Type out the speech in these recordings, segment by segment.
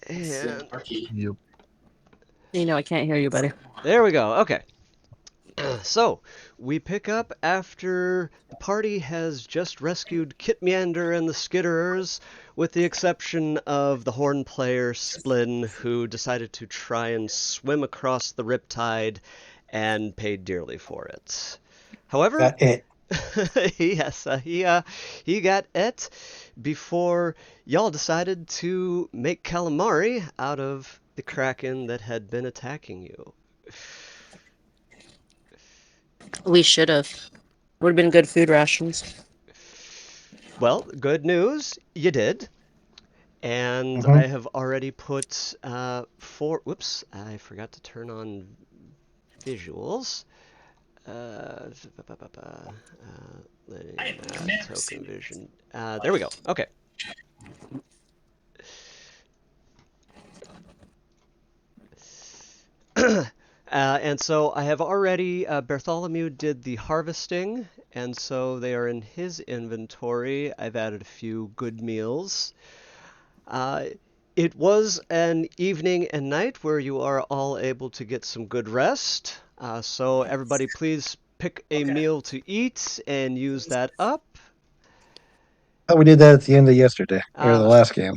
And Yep. You know, I can't hear you, buddy. there we go. Okay. So, we pick up after the party has just rescued Kit Meander and the Skitterers, with the exception of the horn player Splin, who decided to try and swim across the riptide and paid dearly for it. However, Got it. yes, he got it before y'all decided to make calamari out of the kraken that had been attacking you. We should have. Would have been good food rations. Well, good news, you did. And Mm-hmm. I have already put four. Whoops, I forgot to turn on visuals. Uh, letting token vision. There we go. Okay. And so I have already, Bartholomew did the harvesting, and so they are in his inventory. I've added a few good meals. Uh, it was an evening and night where you are all able to get some good rest. So everybody please pick a meal to eat and use that up. Oh, we did that at the end of yesterday, or the Uh, last game.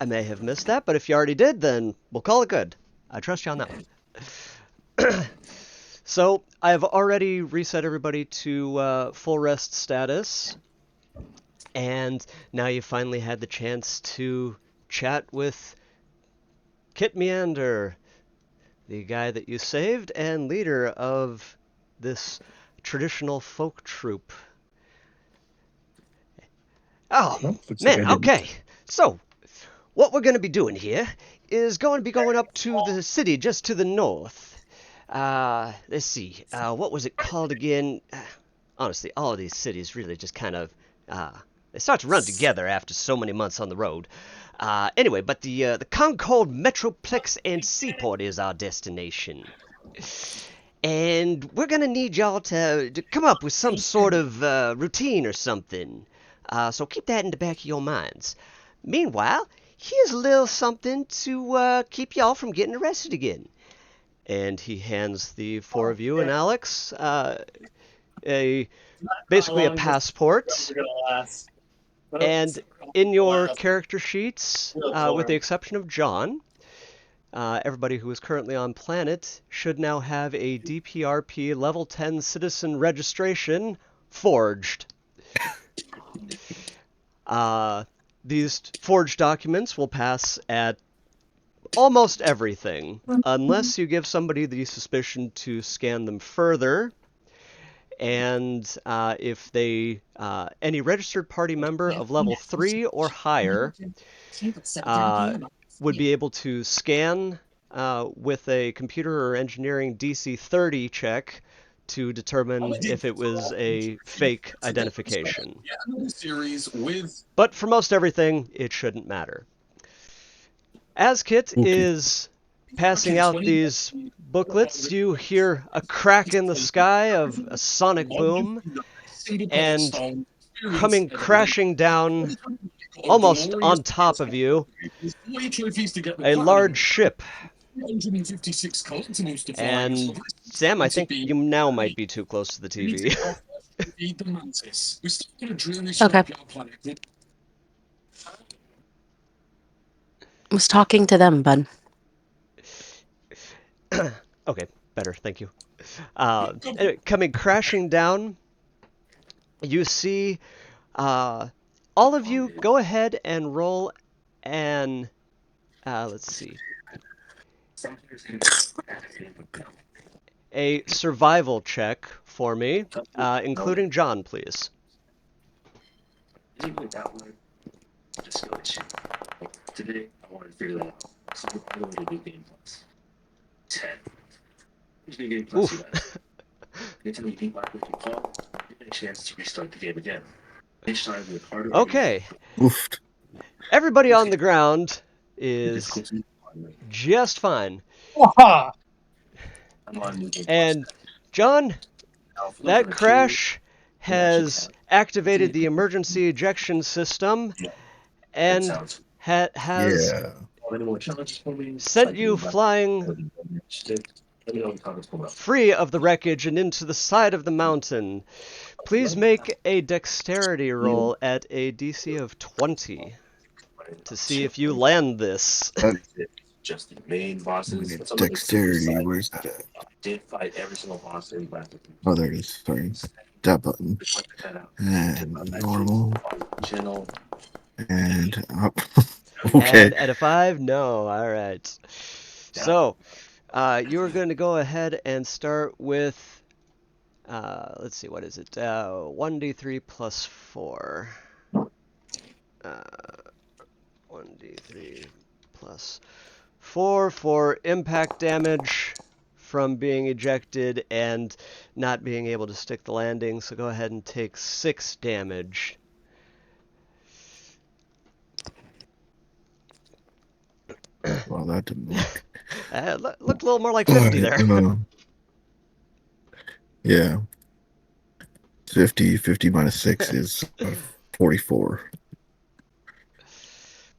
I may have missed that, but if you already did, then we'll call it good. I trust you on that one. So I've already reset everybody to full rest status, and now you finally had the chance to chat with Kit Meander, the guy that you saved and leader of this traditional folk troupe. Oh, Oh, looks like I man, didn't. okay. So, what we're going to be doing here is going to be going up to the city just to the north. Let's see. What was it called again? Honestly, all of these cities really just kind of they start to run together after so many months on the road. Anyway, but the Concord Metroplex and Seaport is our destination. And we're gonna need y'all to come up with some sort of routine or something. So keep that in the back of your minds. Meanwhile, here's a little something to keep y'all from getting arrested again. And he hands the four of you and Alex a basically a passport. And in your character sheets, with the exception of John, everybody who is currently on planet should now have a DPRP level 10 citizen registration forged. These forged documents will pass at almost everything, unless you give somebody the suspicion to scan them further. And if they, any registered party member of level 3 or higher would be able to scan with a computer or engineering DC 30 check to determine if it was a fake identification. But for most everything, it shouldn't matter. As Kit is passing out these booklets, you hear a crack in the sky of a sonic boom, and coming crashing down almost on top of you, a large ship. And Sam, I think you now might be too close to the TV. Okay. I was talking to them, bud. Okay, better, thank you. Anyway, coming crashing down, you see all of you go ahead and roll an, let's see, a survival check for me, including John, please. Oof. Okay, Oof. everybody on the ground is just fine. Waha! And John, that crash has activated the emergency ejection system and has Yeah. sent you flying free of the wreckage and into the side of the mountain. Please make a dexterity roll at a DC of 20 to see if you land this. Let me get dexterity. Where's that at? Oh, there it is. Sorry. That button. And normal. And up. Okay. And at a 5, no. All right. So, you're going to go ahead and start with, let's see, what is it? 1d3 plus 4. 1d3 plus 4 for impact damage from being ejected and not being able to stick the landing. So go ahead and take 6 damage. Well, that didn't work. Looked a little more like 50 there. Yeah. 50 minus 6 is 44.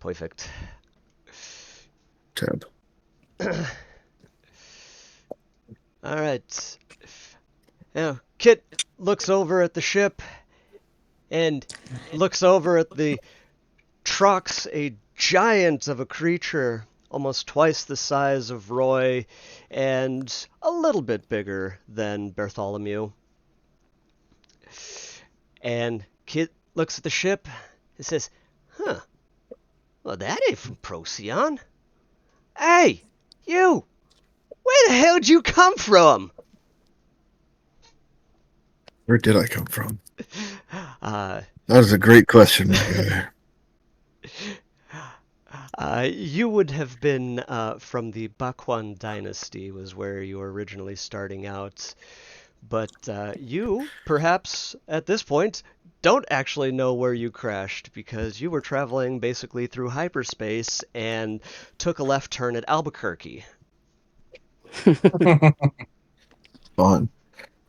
Perfect. Tab. All right. Now, Kit looks over at the ship and looks over at the Trox, a giant of a creature, almost twice the size of Roy and a little bit bigger than Bartholomew. And Kit looks at the ship and says, "Huh, well, that ain't from Procyon. Hey, you! Where the hell did you come from?" Where did I come from? Uh, That is a great question, my guy. You would have been from the Bakwan dynasty, was where you were originally starting out. But you, perhaps at this point, don't actually know where you crashed because you were traveling basically through hyperspace and took a left turn at Albuquerque. Fun.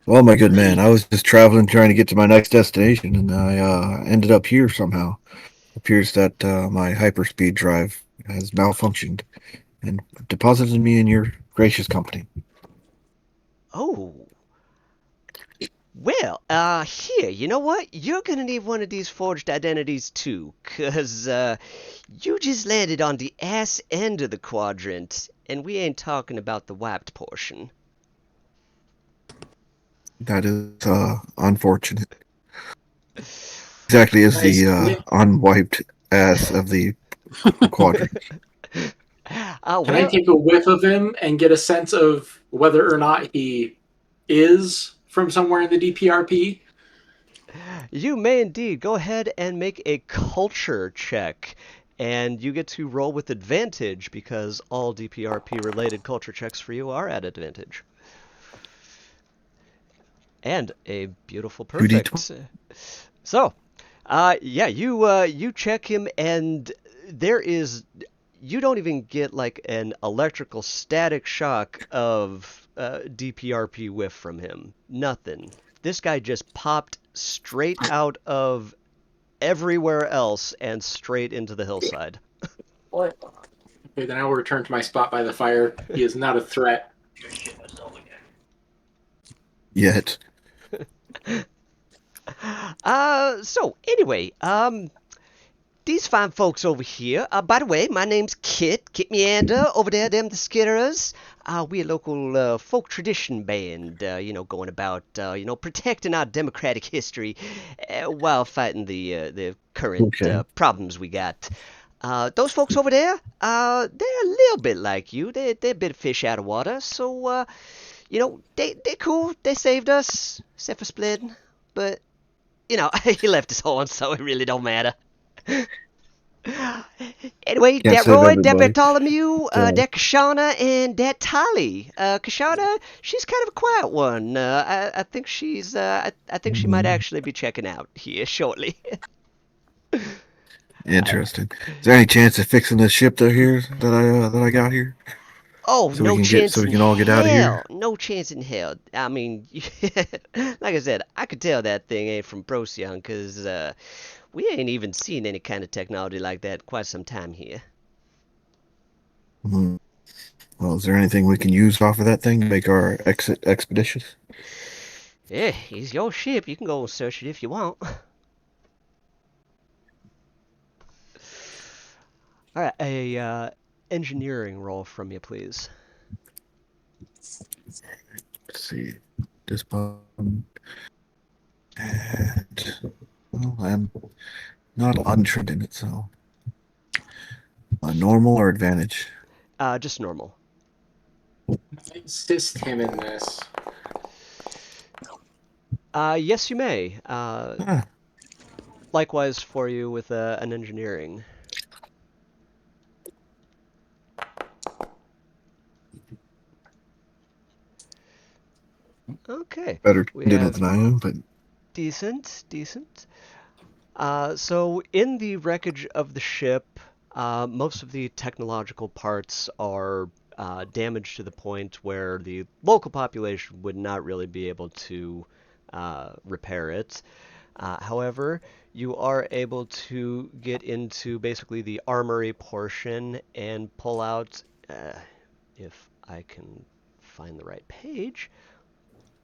Well, my good man, I was just traveling trying to get to my next destination, and I ended up here somehow. Appears that my hyperspeed drive has malfunctioned and deposited me in your gracious company. Oh. Well, here, you know what? You're gonna need one of these forged identities too, 'cause you just landed on the ass end of the quadrant, and we ain't talking about the wiped portion. That is unfortunate. Exactly as the unwiped ass of the quadrant. Can I take a whiff of him and get a sense of whether or not he is from somewhere in the DPRP? You may indeed. Go ahead and make a culture check. And you get to roll with advantage because all DPRP related culture checks for you are at advantage. And a beautiful perfect. So, yeah, you check him and there is, you don't even get like an electrical static shock of DPRP whiff from him. Nothing. This guy just popped straight out of everywhere else and straight into the hillside. Okay, then I will return to my spot by the fire. He is not a threat. Yet. So anyway, these fine folks over here. By the way, my name's Kit Meander. Over there, them the Skitterers. We a local folk tradition band, going about, protecting our democratic history while fighting the current problems we got. Those folks over there, they're a little bit like you. They're a bit of fish out of water. So, they're cool. They saved us, except for Splid. But, he left his horn, so it really don't matter. Anyway, that Roy, that Bartholomew, that Kashana, and that Tali. Kashana, she's kind of a quiet one. I think she's, I think she might actually be checking out here shortly. Interesting. Is there any chance of fixing this ship here that I got here? Oh, so we no can chance in all get out of here? hell. No chance in hell. I mean, like I said, I could tell that thing ain't from Procyon because we ain't even seen any kind of technology like that quite some time here. Hmm. Well, is there anything we can use off of that thing to make our exit expeditious? Yeah, it's your ship. You can go and search it if you want. All right, a engineering roll from you, please. Let's see. This button. And, well, I'm not untrained in it, so normal or advantage. Just normal. Assist him in this. Yes, you may. Ah, Likewise for you with an engineering. Okay, better we in it have than I am, but decent. So in the wreckage of the ship, most of the technological parts are damaged to the point where the local population would not really be able to repair it. However, you are able to get into basically the armory portion and pull out, if I can find the right page,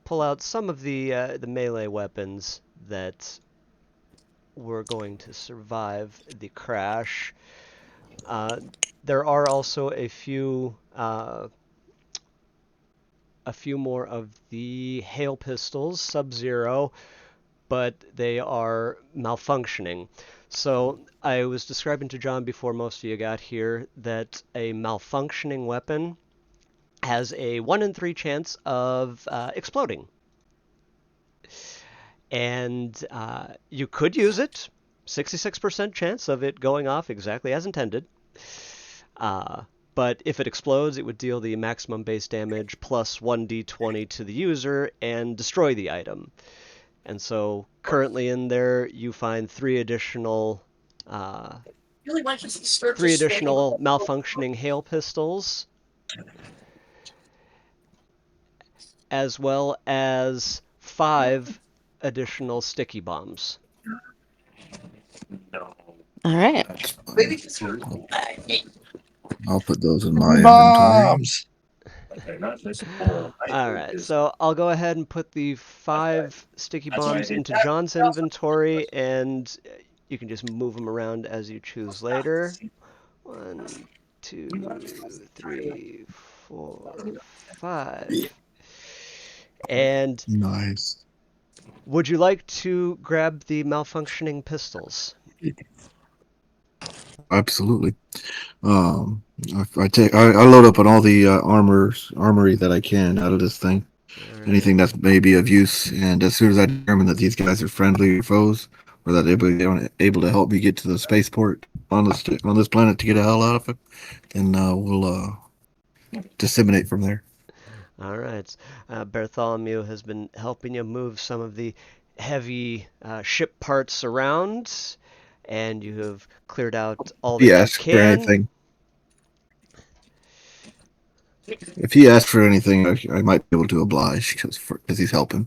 pull out some of the melee weapons that were going to survive the crash. Uh, there are also a few more of the hail pistols, Sub-Zero, but they are malfunctioning. So I was describing to John before most of you got here that a malfunctioning weapon has a 1 in 3 chance of exploding. And you could use it, 66% chance of it going off exactly as intended. But if it explodes, it would deal the maximum base damage plus 1d20 to the user and destroy the item. And so currently in there, you find uh, three additional malfunctioning hail pistols, as well as 5 additional sticky bombs. All right. that's fine. I'll put those in my inventory. Bombs. Alright, so I'll go ahead and put the 5 sticky bombs into John's inventory, and you can just move them around as you choose later. 1, 2, 3, 4, 5. And Nice. would you like to grab the malfunctioning pistols? Absolutely. I load up on all the armory that I can out of this thing. Alright. Anything that's maybe of use, and as soon as I determine that these guys are friendly or foes, or that they're able to help me get to the spaceport on this planet to get the hell out of it, then we'll disseminate from there. All right. Bartholomew has been helping you move some of the heavy ship parts around, and you have cleared out all If he that you asks for can. anything, if he asks for anything, I might be able to oblige because he's helping.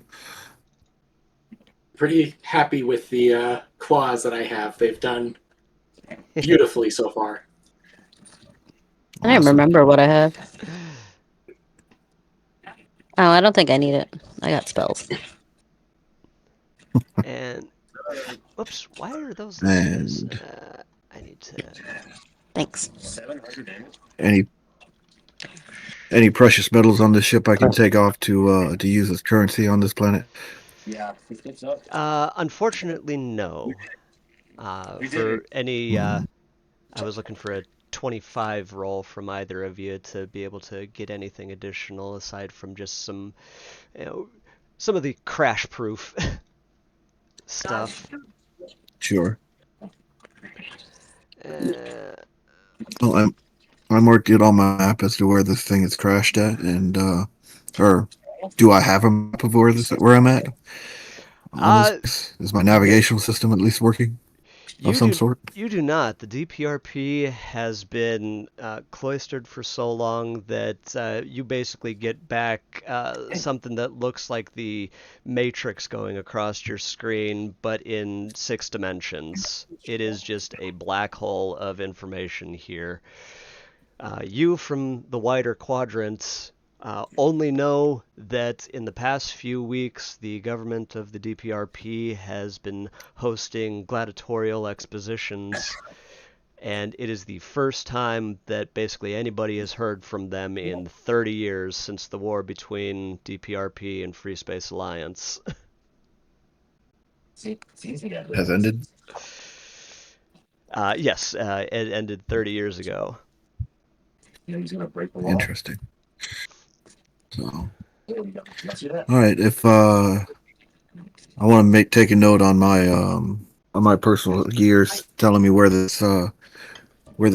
Pretty happy with the claws that I have. They've done beautifully so far. I don't Awesome. remember what I have. Oh, I don't think I need it. I got spells. And, oops, why are those like this? And I need to. Thanks. any precious metals on this ship I can take off to use as currency on this planet. Unfortunately, no. For any, I was looking for a 25 roll from either of you to be able to get anything additional aside from just some, some of the crash-proof stuff. Sure. Uh, Well, I'm working on my map as to where this thing is crashed at, and or do I have a map of where I'm at? uh, Is my navigational system at least working? of some sort? You do not. The DPRP has been cloistered for so long that you basically get back something that looks like the Matrix going across your screen, but in 6 dimensions. It is just a black hole of information here. You from the wider quadrants only know that in the past few weeks, the government of the DPRP has been hosting gladiatorial expositions, and it is the first time that basically anybody has heard from them in 30 years since the war between DPRP and Free Space Alliance. Has ended? Yes, it ended 30 years ago. Interesting. So, all right. If I want to take a note on my personal gears, telling me where this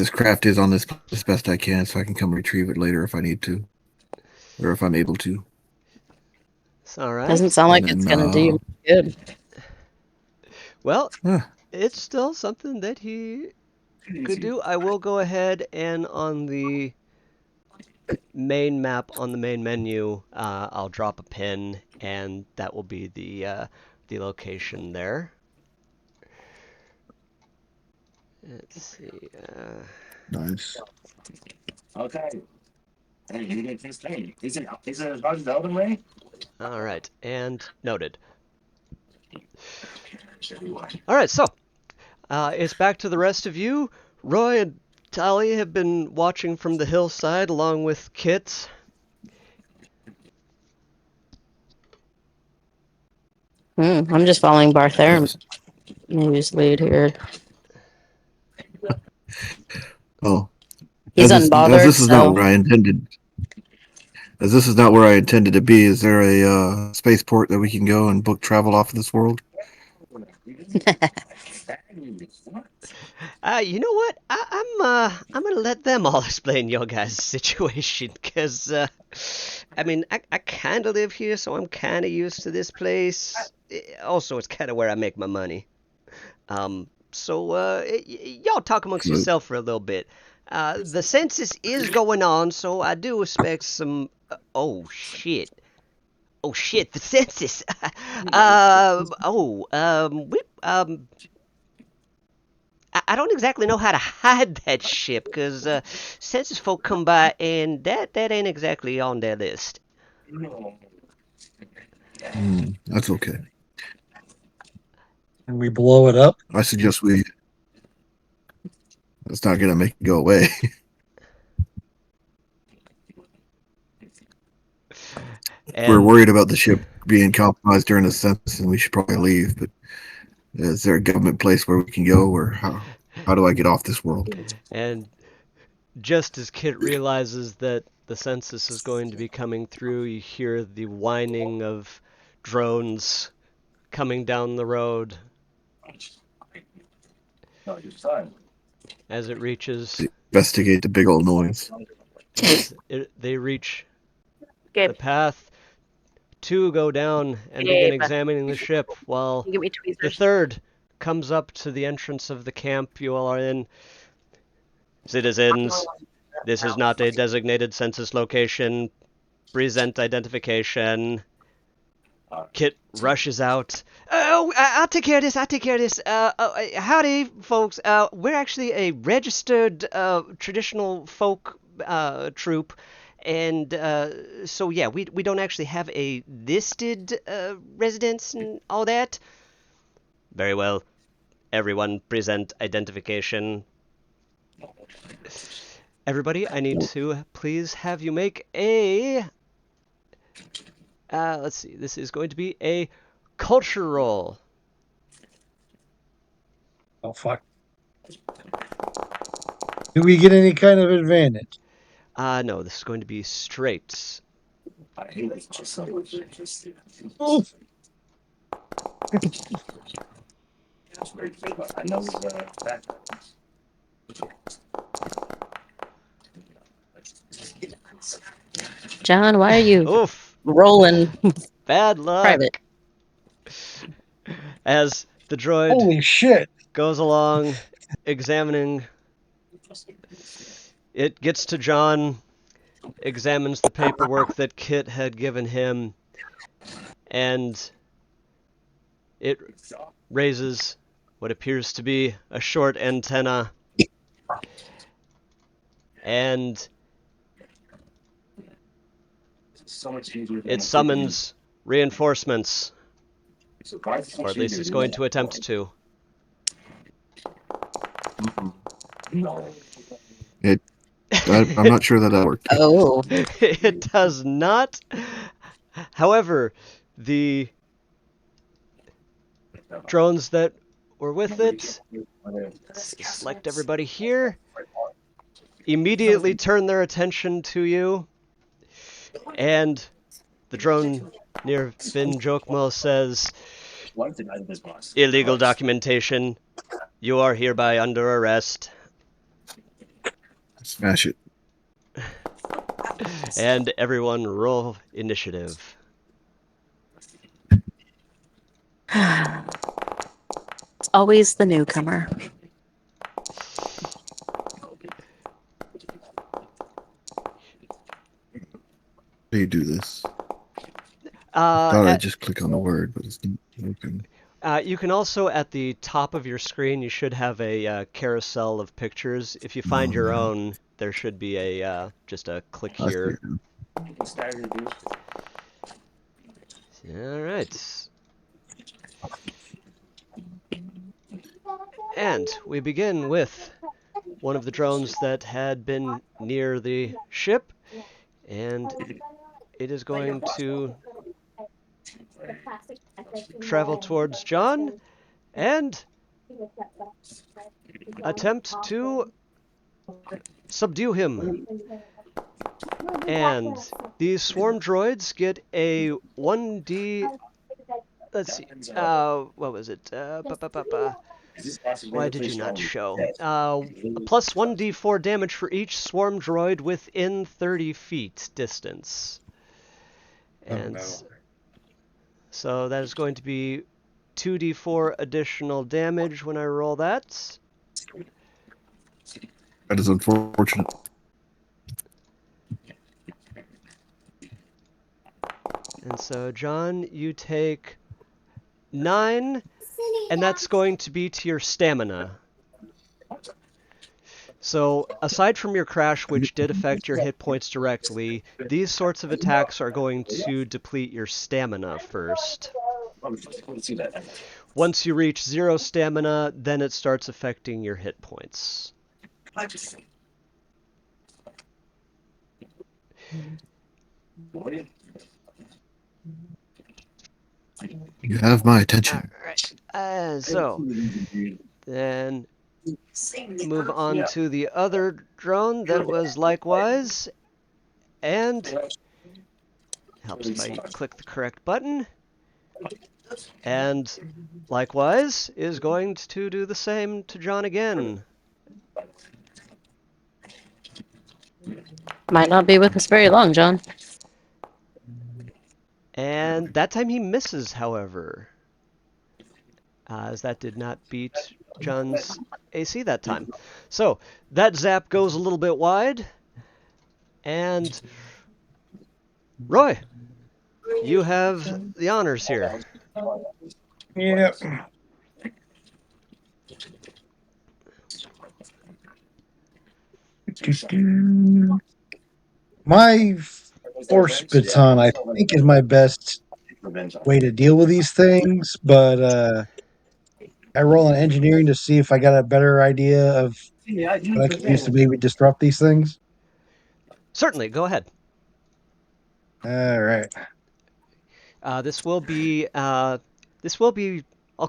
craft is on this as best I can, so I can come retrieve it later if I need to, or if I'm able to. It's all right. Doesn't sound like it's gonna do you good. Well, it's still something that he could do. I will go ahead and on the main map on the main menu, I'll drop a pin, and that will be the location there. Let's see. Nice. Okay. All right, and noted. All right, so it's back to the rest of you. Roy and Tali have been watching from the hillside along with Kit. I'm just following Barther. News lead here. Oh, He's as unbothered, this is not so where I intended. As this is not where I intended to be, is there a spaceport that we can go and book travel off of this world? You know what? I'm gonna let them all explain your guys' situation, because I mean, I kind of live here, so I'm kind of used to this place. Also, it's kind of where I make my money. So y'all talk amongst yourself for a little bit. The census is going on, so I do expect some. Oh shit! Oh shit! The census. I don't exactly know how to hide that ship, because census folk come by, and that ain't exactly on their list. That's okay. And we blow it up. I suggest we. It's not gonna make it go away. And We're worried about the ship being compromised during the census, and we should probably leave. But is there a government place where we can go, or how do I get off this world? And just as Kit realizes that the census is going to be coming through, you hear the whining of drones coming down the road as it reaches. Investigate the big old noise. They reach the path. 2 go down and begin examining the ship, while the third comes up to the entrance of the camp you all are in. Citizens, this is not a designated census location. Present identification. Kit rushes out. Oh, I'll take care of this. Howdy, folks. We're actually a registered traditional folk troupe. And so, yeah, we don't actually have a listed residence and all that. Very well. Everyone present identification. Everybody, I need to please have you make a... let's see, this is going to be a culture roll. Oh, fuck. Do we get any kind of advantage? No, this is going to be straight. Oh, John, why are you Oof, rolling bad luck. private? As the droid holy shit. goes along, examining. It gets to John, examines the paperwork that Kit had given him, and it raises what appears to be a short antenna, and it summons reinforcements, or at least it's going to attempt to. I'm not sure that worked. Oh. It does not. However, the drones that were with it, let's select everybody here, immediately turn their attention to you, and the drone near Vin Jokmo says, "Illegal documentation. You are hereby under arrest." Smash it. And everyone roll initiative. It's always the newcomer. How do you do this? I thought I'd just click on the word, but it's not open. You can also, at the top of your screen, you should have a carousel of pictures. If you find your own, there should be a just a click here. All right. And we begin with one of the drones that had been near the ship, and it is going to travel towards John and attempt to subdue him. And these swarm droids get a 1d. Let's see. What was it? Why did you not show? A plus 1d4 damage for each swarm droid within 30 feet distance. And so that is going to be 2d4 additional damage when I roll that. That is unfortunate. And so, John, you take 9, and that's going to be to your stamina. So, aside from your crash, which did affect your hit points directly, these sorts of attacks are going to deplete your stamina first. Once you reach 0 stamina, then it starts affecting your hit points. You have my attention. Alright, so then move on to the other drone that was likewise, and helps if I click the correct button, and likewise is going to do the same to John again. Might not be with us very long, John. And that time he misses, however, as that did not beat John's AC that time. So that zap goes a little bit wide, and Roy, you have the honors here. Yep. My force baton, I think, is my best way to deal with these things, but I roll on engineering to see if I got a better idea of what I can use to maybe disrupt these things. Certainly, go ahead. All right. This will be, I'll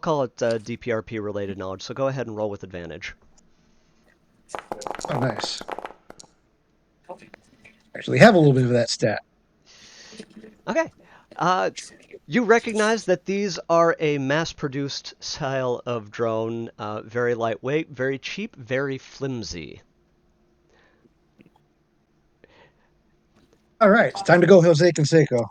call it DPRP related knowledge, so go ahead and roll with advantage. Oh, nice. Actually have a little bit of that stat. Okay. You recognize that these are a mass-produced style of drone, very lightweight, very cheap, very flimsy. All right, it's time to go, Jose Canseco.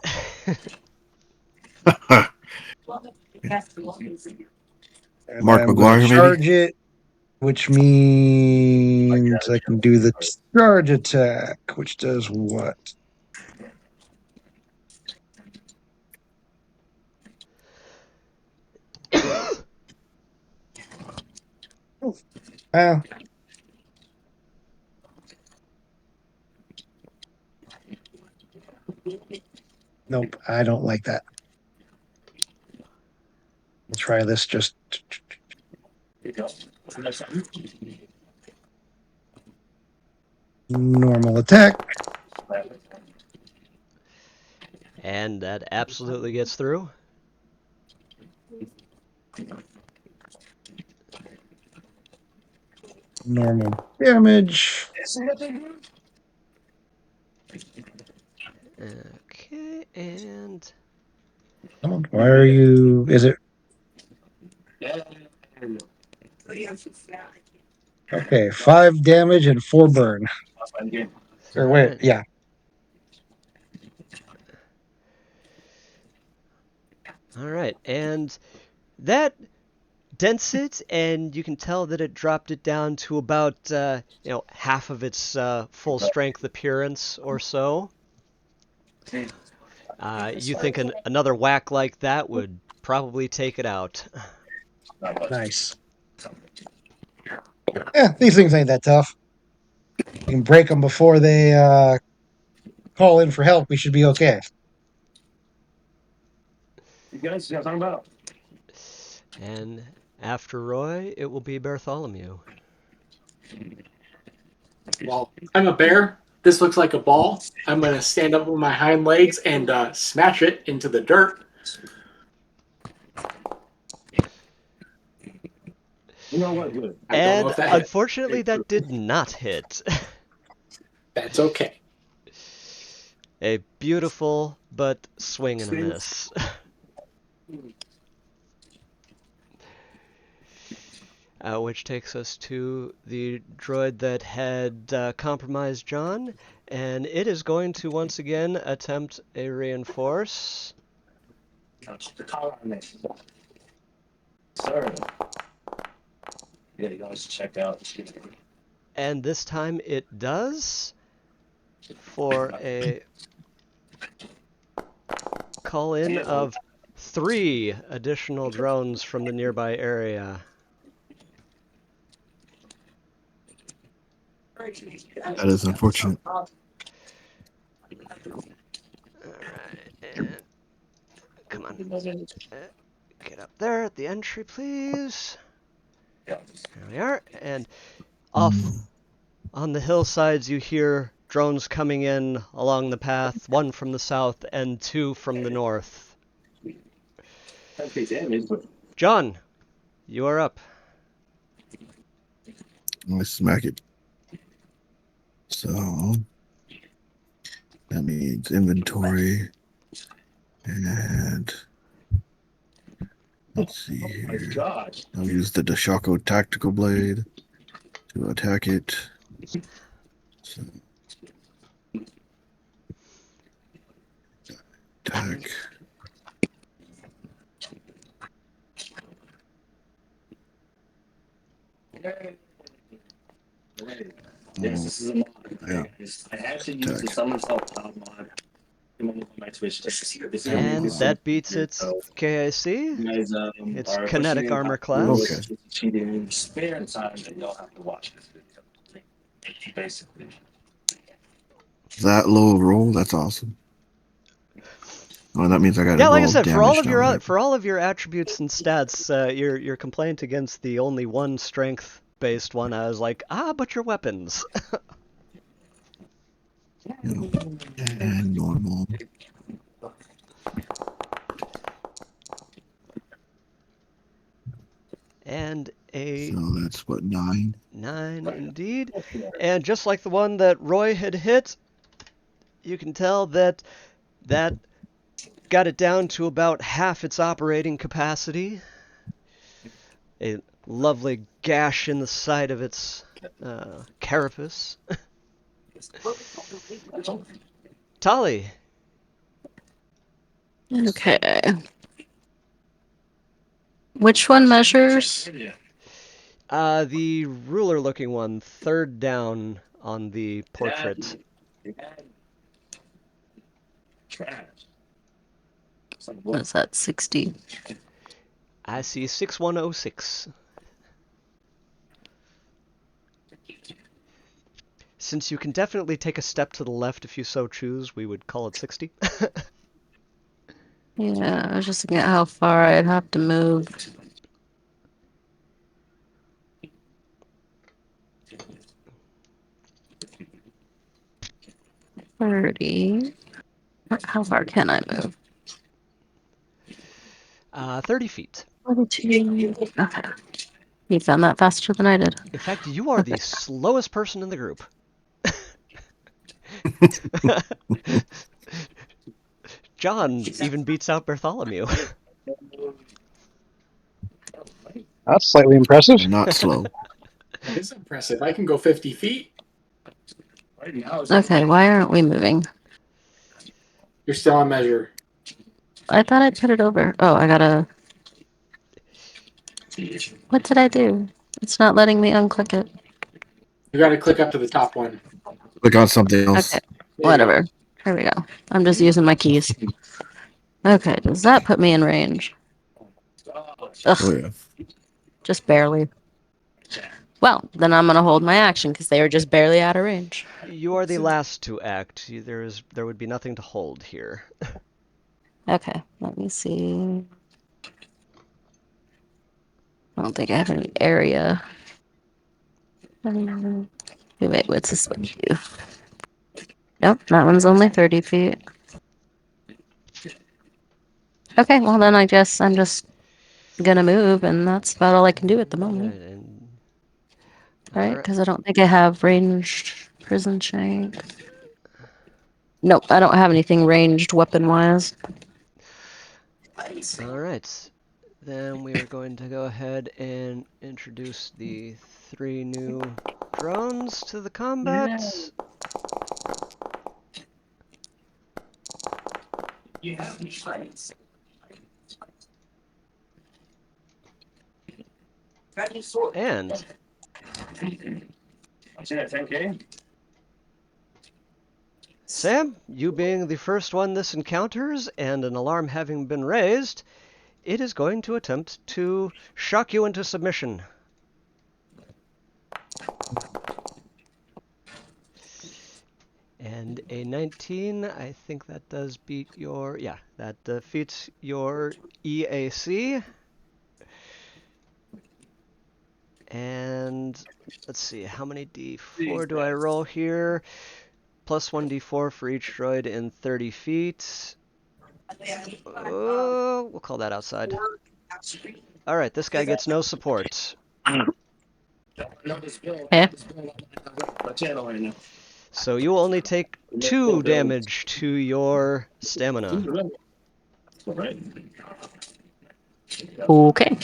And Mark I'm going to McGuire, maybe? charge it, which means I can do the charge attack, which does what? Uh, nope, I don't like that. We'll try this just. Normal attack. And that absolutely gets through. Normal damage. Okay, and Come on, why are you? Is it okay? 5 damage and 4 burn. Or wait, alright. yeah. Alright, and that dents it, and you can tell that it dropped it down to about, half of its full strength appearance or so. You think another whack like that would probably take it out. Nice. Yeah, these things ain't that tough. You can break them before they call in for help. We should be okay. And after Roy, it will be Bartholomew. Well, I'm a bear. This looks like a ball. I'm going to stand up with my hind legs and smash it into the dirt. I don't know And if that hit. unfortunately, that did not hit. That's okay. A beautiful but swing and a miss. Which takes us to the droid that had compromised John, and it is going to once again attempt a reinforce. The collar on this. Sir. Yeah, you guys check out. And this time it does for a call in of 3 additional drones from the nearby area. That is unfortunate. Alright, and come on. Get up there at the entry, please. There we are. And off on the hillsides, you hear drones coming in along the path, 1 from the south and 2 from the north. John, you are up. I smack it. So that means inventory. And let's see here. I'll use the Dashako Tactical Blade to attack it. So, attack. Yes, this is a mod. Yeah. I actually use the summon self mod. On my Twitch. And that beats its KIC. It's kinetic armor class. Okay. Cheating, spare the time that y'all have to watch this video. Basically. That low roll, that's awesome. Well, that means I got to Yeah, like I roll said, for all of damage your now, right? for all of your attributes and stats, your complaint against the only one strength-based one, I was like, but your weapons. And normal. And a So that's what, 9? 9 indeed. And just like the one that Roy had hit, you can tell that got it down to about half its operating capacity. A lovely gash in the side of its carapace. Tali. Okay. Which one measures? The ruler-looking one, third down on the portrait. What's that, 60? I see 6106. Since you can definitely take a step to the left if you so choose, we would call it 60. Yeah, I was just looking at how far I'd have to move. 30. How far can I move? 30 feet. 42. Okay. You found that faster than I did. In fact, you are the slowest person in the group. John even beats out Bartholomew. That's slightly impressive. I'm not slow. That is impressive. I can go 50 feet. Okay, why aren't we moving? You're still on measure. I thought I'd put it over. Oh, I gotta. What did I do? It's not letting me unclick it. You got to click up to the top one. Click on something else. Okay, There you go. whatever. Here we go. I'm just using my keys. Okay, does that put me in range? Oh Ugh, yeah. just barely. Well, then I'm gonna hold my action because they are just barely out of range. You are the last to act. There would be nothing to hold here. Okay, let me see. I don't think I have any area. Wait, what's this one do? Nope, that one's only 30 feet. Okay, well then I guess I'm just gonna move, and that's about all I can do at the moment, right? Alright. Because I don't think I have ranged prison shank. Nope, I don't have anything ranged weapon-wise. Alright. Then we are going to go ahead and introduce the 3 new drones to the combat. And Sam, you being the first one this encounters, and an alarm having been raised, it is going to attempt to shock you into submission. And a 19, I think that does beat your... Yeah, that defeats your EAC. And let's see, how many D4 do I roll here? Plus 1D4 for each droid in 30 feet. Oh, we'll call that outside. Alright, this guy gets no support. Yeah. So you will only take 2 damage to your stamina. Okay.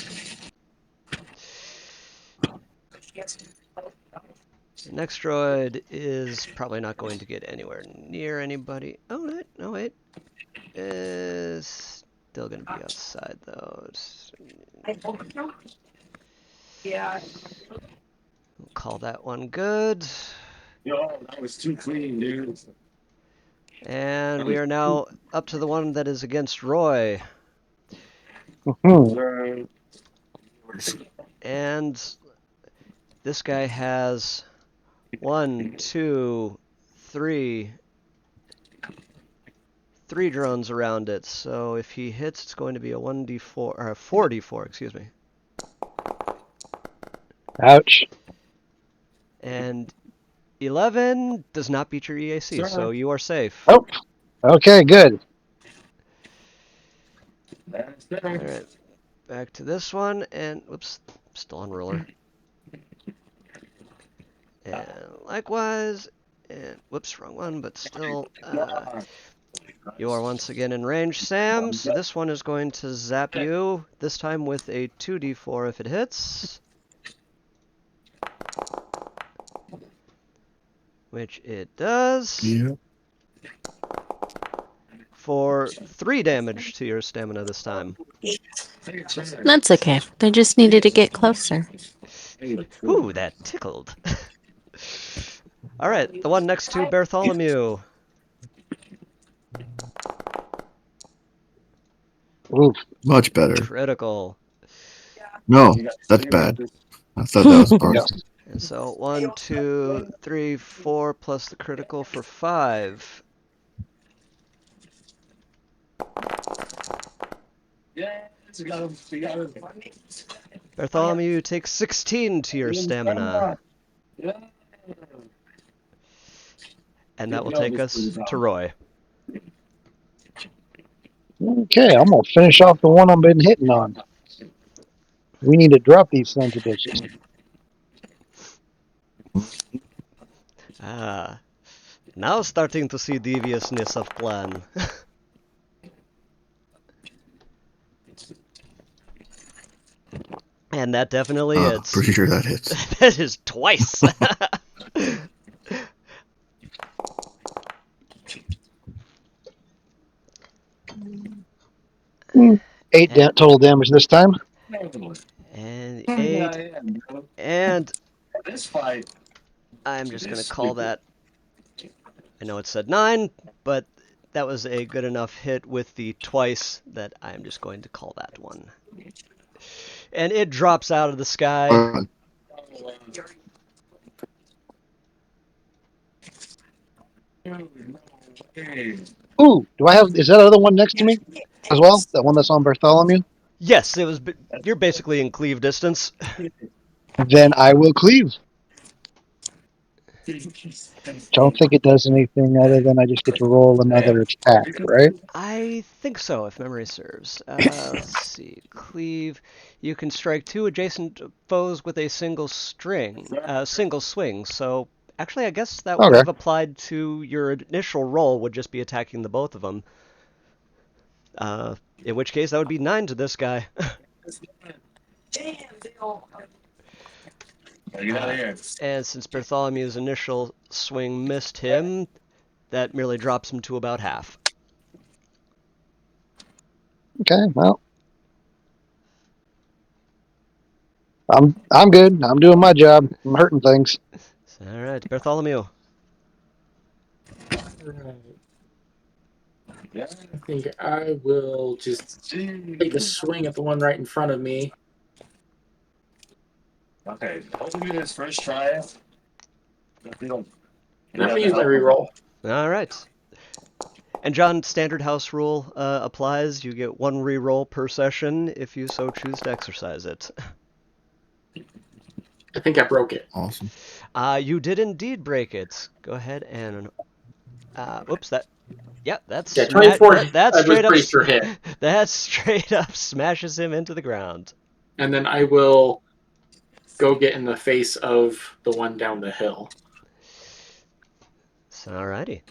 The next droid is probably not going to get anywhere near anybody. Oh, no, wait. Is still going to be outside, though. We'll call that one good. That was too clean, dude. And we are now up to the one that is against Roy. And this guy has 1, 2, 3 drones around it. So if he hits, it's going to be a 1d4 or a 4d4, excuse me. Ouch. And 11 does not beat your EAC, so you are safe. Oh, okay, good. All right, back to this one, and whoops, still on ruler. And likewise, and whoops, wrong one, but still, you are once again in range, Sam. So this one is going to zap you, this time with a 2d4 if it hits. Which it does. Yeah. For 3 damage to your stamina this time. That's okay. They just needed to get closer. Ooh, that tickled. All right, the one next to Bartholomew. Oof, much better. Critical. No, that's bad. I thought that was part. And so 1, 2, 3, 4 plus the critical for 5. Bartholomew, you take 16 to your stamina. And that will take us to Roy. Okay, I'm gonna finish off the one I've been hitting on. We need to drop these sons of bitches. Ah, now starting to see deviousness of plan. And that definitely hits. Pretty sure that hits. That is twice. 8 total damage this time. And 8. And I'm just going to call that. I know it said 9, but that was a good enough hit with the twice that I'm just going to call that one. And it drops out of the sky. Ooh, do I have? Is that other one next to me as well? That one that's on Bartholomew? Yes, it was. You're basically in cleave distance. Then I will cleave. Don't think it does anything other than I just get to roll another attack, right? I think so, if memory serves. Let's see. Cleave. You can strike 2 adjacent foes with a single swing. So actually, I guess that would Okay. have applied to your initial roll. Would just be attacking the both of them. In which case, that would be 9 to this guy. And since Bartholomew's initial swing missed him, that merely drops him to about half. Okay, well, I'm good. I'm doing my job. I'm hurting things. All right, Bartholomew. I think I will just take a swing at the one right in front of me. Okay, hopefully this first try. And I'm going to use my reroll. All right. And John, standard house rule applies. You get 1 reroll per session if you so choose to exercise it. I think I broke it. Awesome. You did indeed break it. Go ahead and... Oops, that... Yep, that's... Yeah, 24 that I was straight up... pretty sure hit. That straight up smashes him into the ground. And then I will go get in the face of the one down the hill. Alrighty.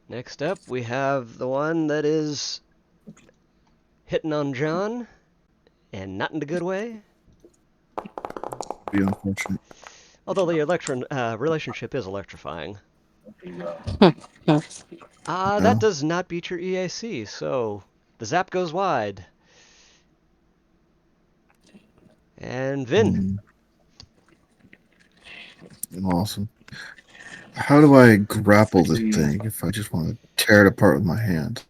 Next up, we have the one that is hitting on John, and not in a good way. Be unfortunate. Although the relationship is electrifying. That does not beat your EAC, so the zap goes wide. And Vin. Awesome. How do I grapple this thing if I just want to tear it apart with my hand?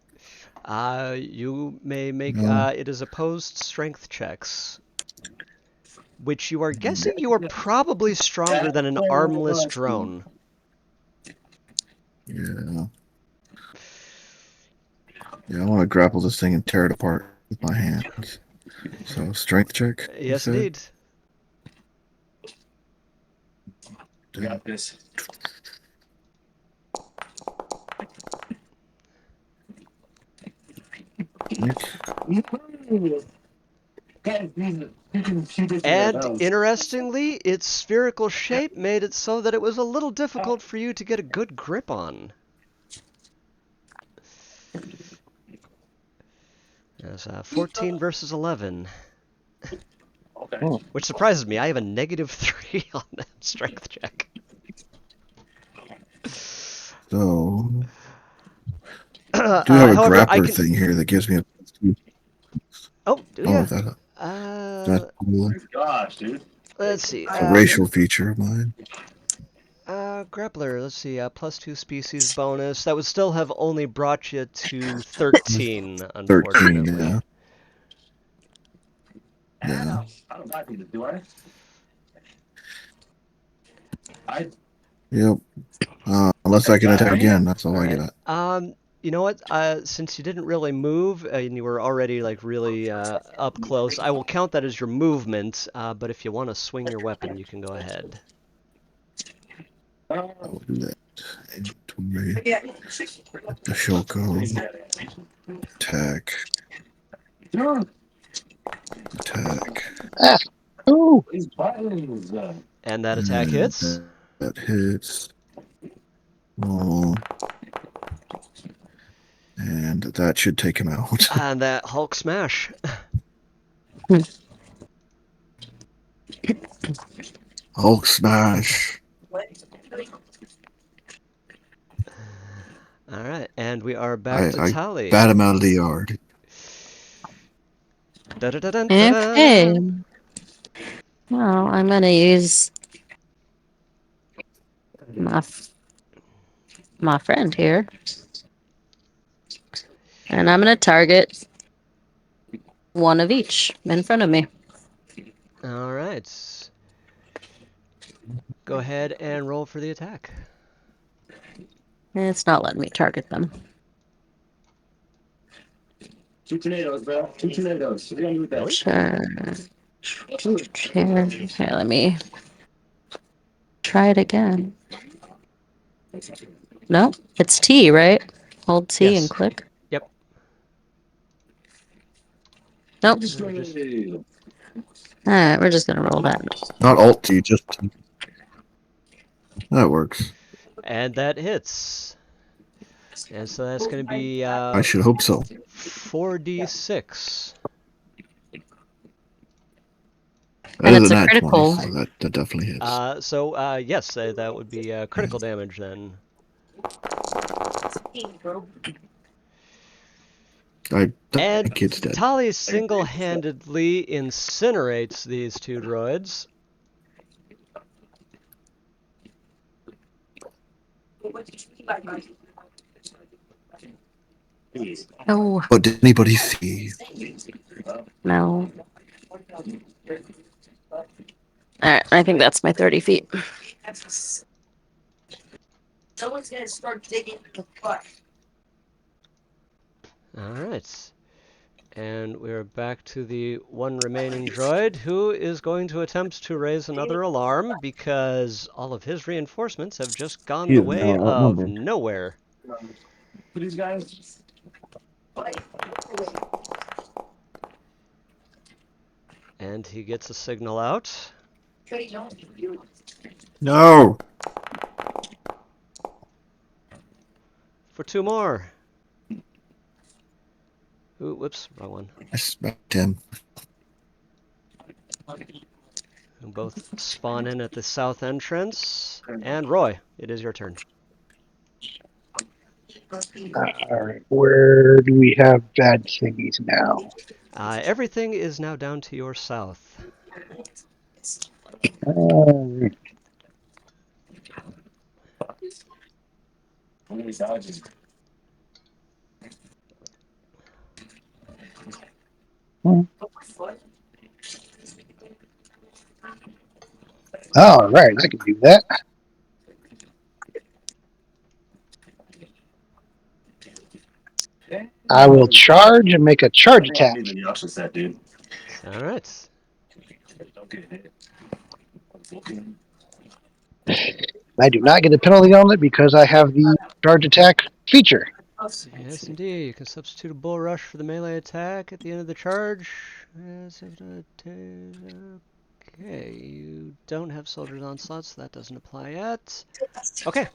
You may make it is opposed strength checks, which you are guessing you are probably stronger than an armless drone. Yeah. Yeah, I want to grapple this thing and tear it apart with my hands. So, strength check? Yes, indeed. You got this. And interestingly, its spherical shape made it so that it was a little difficult for you to get a good grip on. That's 14 versus 11. Okay. Which surprises me. I have a -3 on that strength check. So, I do have a however, I grappler can. thing here that gives me a. Oh, do Oh, ya? that cool? Gosh, dude. Let's see. It's a racial feature of mine. Grappler. Let's see. +2 species bonus. That would still have only brought you to 13, 13, unfortunately. yeah. Yeah. I don't like these, do I? Yep. Unless I can attack again, that's all I Alright. got. You know what? Since you didn't really move and you were already like really up close, I will count that as your movement. But if you want to swing your weapon, you can go ahead. I will do that. Inventory. The Shoko. Attack. Attack. Ah, ooh. And that attack hits. That hits. Roll. And that should take him out. And that Hulk smash. Hulk smash. All right, and we are back to I Tally. bat him out of the yard. Okay. Well, I'm gonna use my friend here, and I'm gonna target one of each in front of me. All right. Go ahead and roll for the attack. It's not letting me target them. 2 tornadoes, bro. 2 tornadoes. What are you gonna do with that? Really? Sure. Here, let me try it again. No, it's T, right? Hold T and Yes. click. Yep. Nope. Just- Alright, we're just gonna roll that. Not Alt T, just T. That works. And that hits. And so that's going to be I should hope so. 4d6. And it's Other than a that, critical. 20, so that definitely hits. Yes, that would be critical damage then. I And think it's dead. Tali single-handedly incinerates these two droids. Oh, But did anybody see? no. Alright, I think that's my 30 feet. Someone's gonna start digging the butt. Alright. And we're back to the one remaining droid, who is going to attempt to raise another alarm because all of his reinforcements have just gone He the is way now of outnumbered. nowhere. These guys. And he gets a signal out. No! For 2 more. Ooh, whoops, wrong one. I smacked him. Who both spawn in at the south entrance. And Roy, it is your turn. Alright, where do we have bad thingies now? Everything is now down to your south. Alright. Alright, I can do that. I will charge and make a charge attack. All right. I do not get a penalty on it because I have the charge attack feature. Yes, indeed. You can substitute a bull rush for the melee attack at the end of the charge. Okay, you don't have soldier's onslaught, so that doesn't apply yet. Okay. Okay.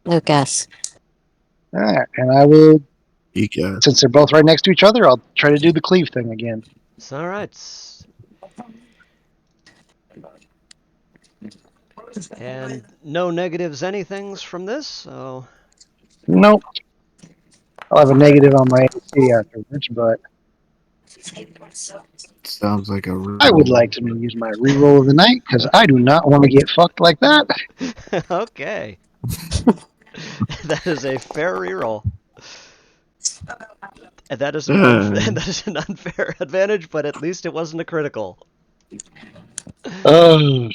Lucas. Alright, and I will Yeah. Since they're both right next to each other, I'll try to do the cleave thing again. It's all right. And no negatives, anythings from this. So Nope. I'll have a negative on my AC afterwards, but Sounds like a I would reroll. like to use my reroll of the night because I do not want to get fucked like that. okay, that is a fair reroll. And that is that is an unfair advantage, but at least it wasn't a critical. Oh,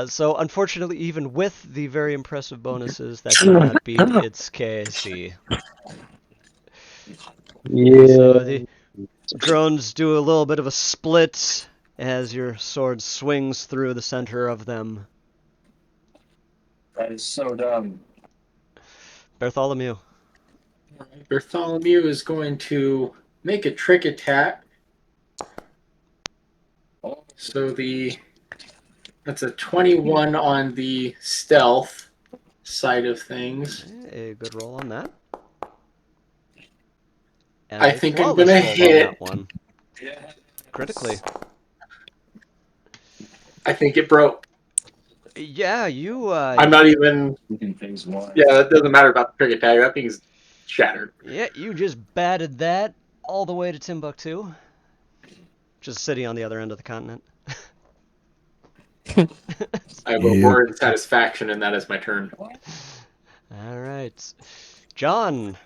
So unfortunately, even with the very impressive bonuses, that did not beat its KAC. So yeah. the drones do a little bit of a split as your sword swings through the center of them. That is so dumb. Bartholomew. Bartholomew is going to make a trick attack. So that's a 21 on the stealth side of things. A good roll on that. And I a think I'm flawless gonna roll on hit. that one. Critically. I think it broke. Yeah, you. I'm not even. Yeah, it doesn't matter about the trick attack. That thing's shattered. Yeah, you just batted that all the way to Timbuktu. Just city on the other end of the continent. I have a Yep. word of satisfaction, and that is my turn. All right, John.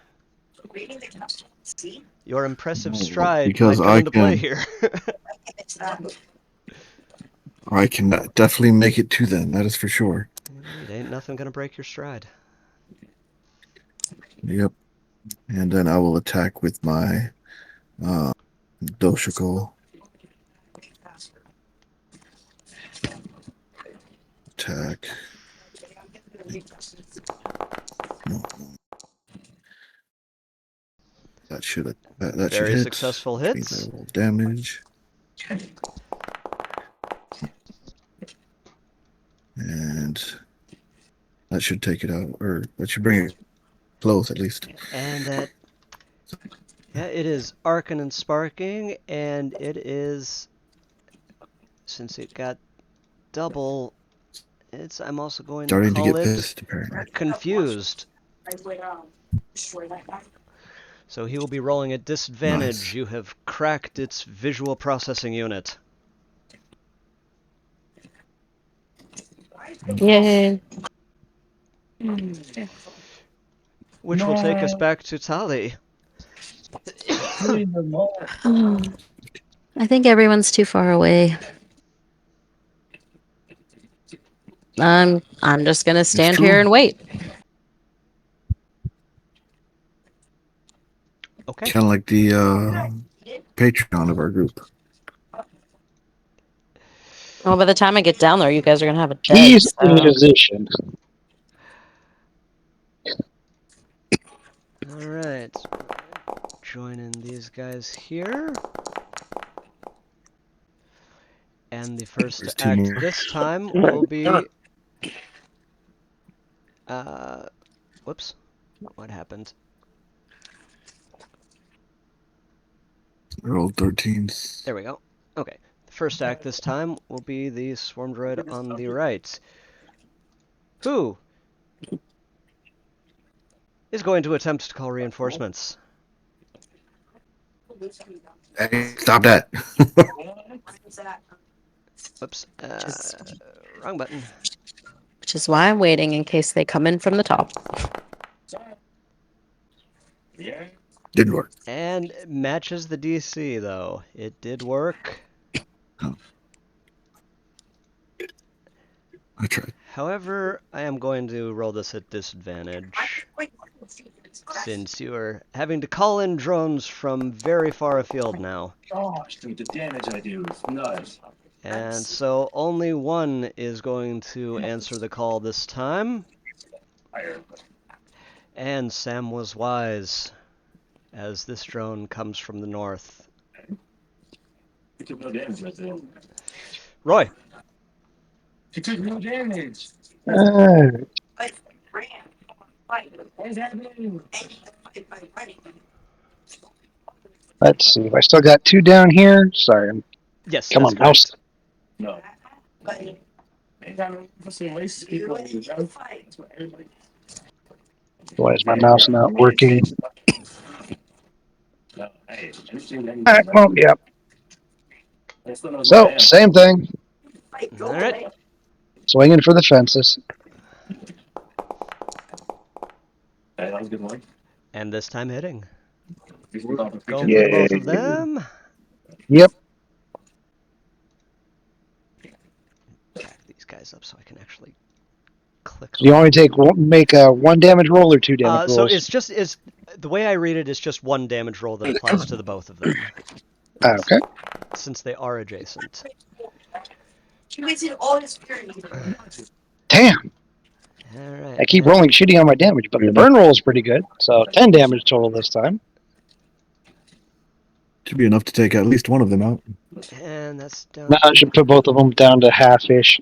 Your impressive stride Because might come I into play can, here. I can definitely make it to them. That is for sure. It ain't nothing gonna break your stride. Yep. And then I will attack with my Doshikal. Attack. No. That should Very hit. successful Which means hits. I roll damage. And that should take it out, or that should bring it close at least. And that, yeah, it is arcing and sparking, and it is, since it got double, I'm also going to Starting to call get it pissed, apparently. confused. So he will be rolling at disadvantage. Nice. You have cracked its visual processing unit. Yay. Which will take us back to Tali. I think everyone's too far away. I'm just gonna stand here true. and wait. Okay. Kind of like the Patreon of our group. Well, by the time I get down there, you guys are gonna have a dead. He's in So. position. All right. Join in these guys here. And the first There's to two act more. this time will be. Whoops. What happened? Rolled 13s. There we go. Okay. The first act this time will be the swarm droid on the right. Who is going to attempt to call reinforcements? Hey, stop that. Whoops. Wrong button. Which is why I'm waiting in case they come in from the top. Didn't work. And it matches the DC, though. It did work. Oh. I tried. However, I am going to roll this at disadvantage, since you are having to call in drones from very far afield now. Gosh, dude, the damage I do is nuts. And so only one is going to answer the call this time. And Sam was wise, as this drone comes from the north. He took no damage right there. Roy. He took no damage. Let's see. I still got 2 down here. Sorry. Yes, Come that's on, mouse. correct. No. Why is my mouse not working? No, hey, All right. Well, yeah. So, same thing. All right. Swinging for the fences. That was a good one. And this time hitting. Going Going for the Yeah. both of them. Yep. Back these guys up so I can actually click So you only make a 1 damage roll or 2 damage So rolls? it's the way I read it is just 1 damage roll that applies to the both of them. Okay. Since they are adjacent. Damn. Alright. I keep rolling shitty on my damage, but the burn roll is pretty good. So 10 damage total this time. Should be enough to take at least one of them out. And that's down. Now I should put both of them down to half-ish.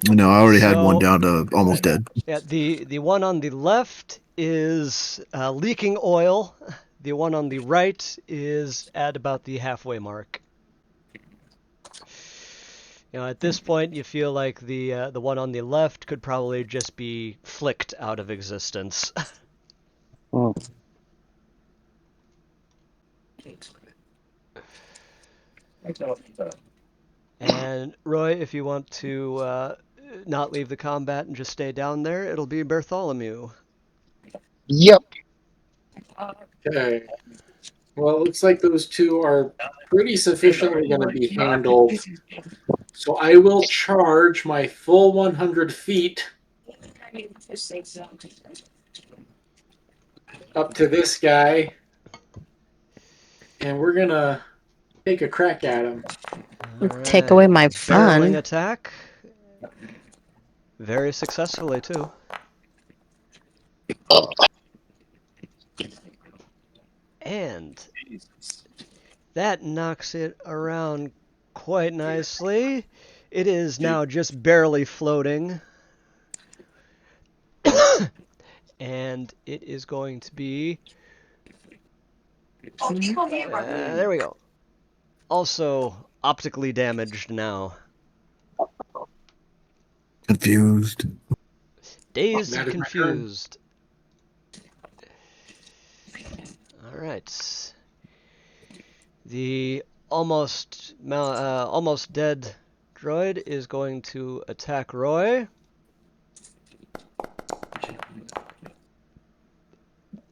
No, I already had one down to almost dead. Yeah, the one on the left is leaking oil. The one on the right is at about the halfway mark. You know, at this point, you feel like the one on the left could probably just be flicked out of existence. Oh. And Roy, if you want to not leave the combat and just stay down there, it'll be Bartholomew. Yep. Okay. Well, it looks like those two are pretty sufficiently going to be handled. So I will charge my full 100 feet up to this guy. And we're going to take a crack at him. Take away my Barreling fun. attack. Very successfully, too. And that knocks it around quite nicely. It is now just barely floating. And it is going to be... there we go. Also optically damaged now. Confused. Dazed That and is my turn. confused. Alright. The almost dead droid is going to attack Roy.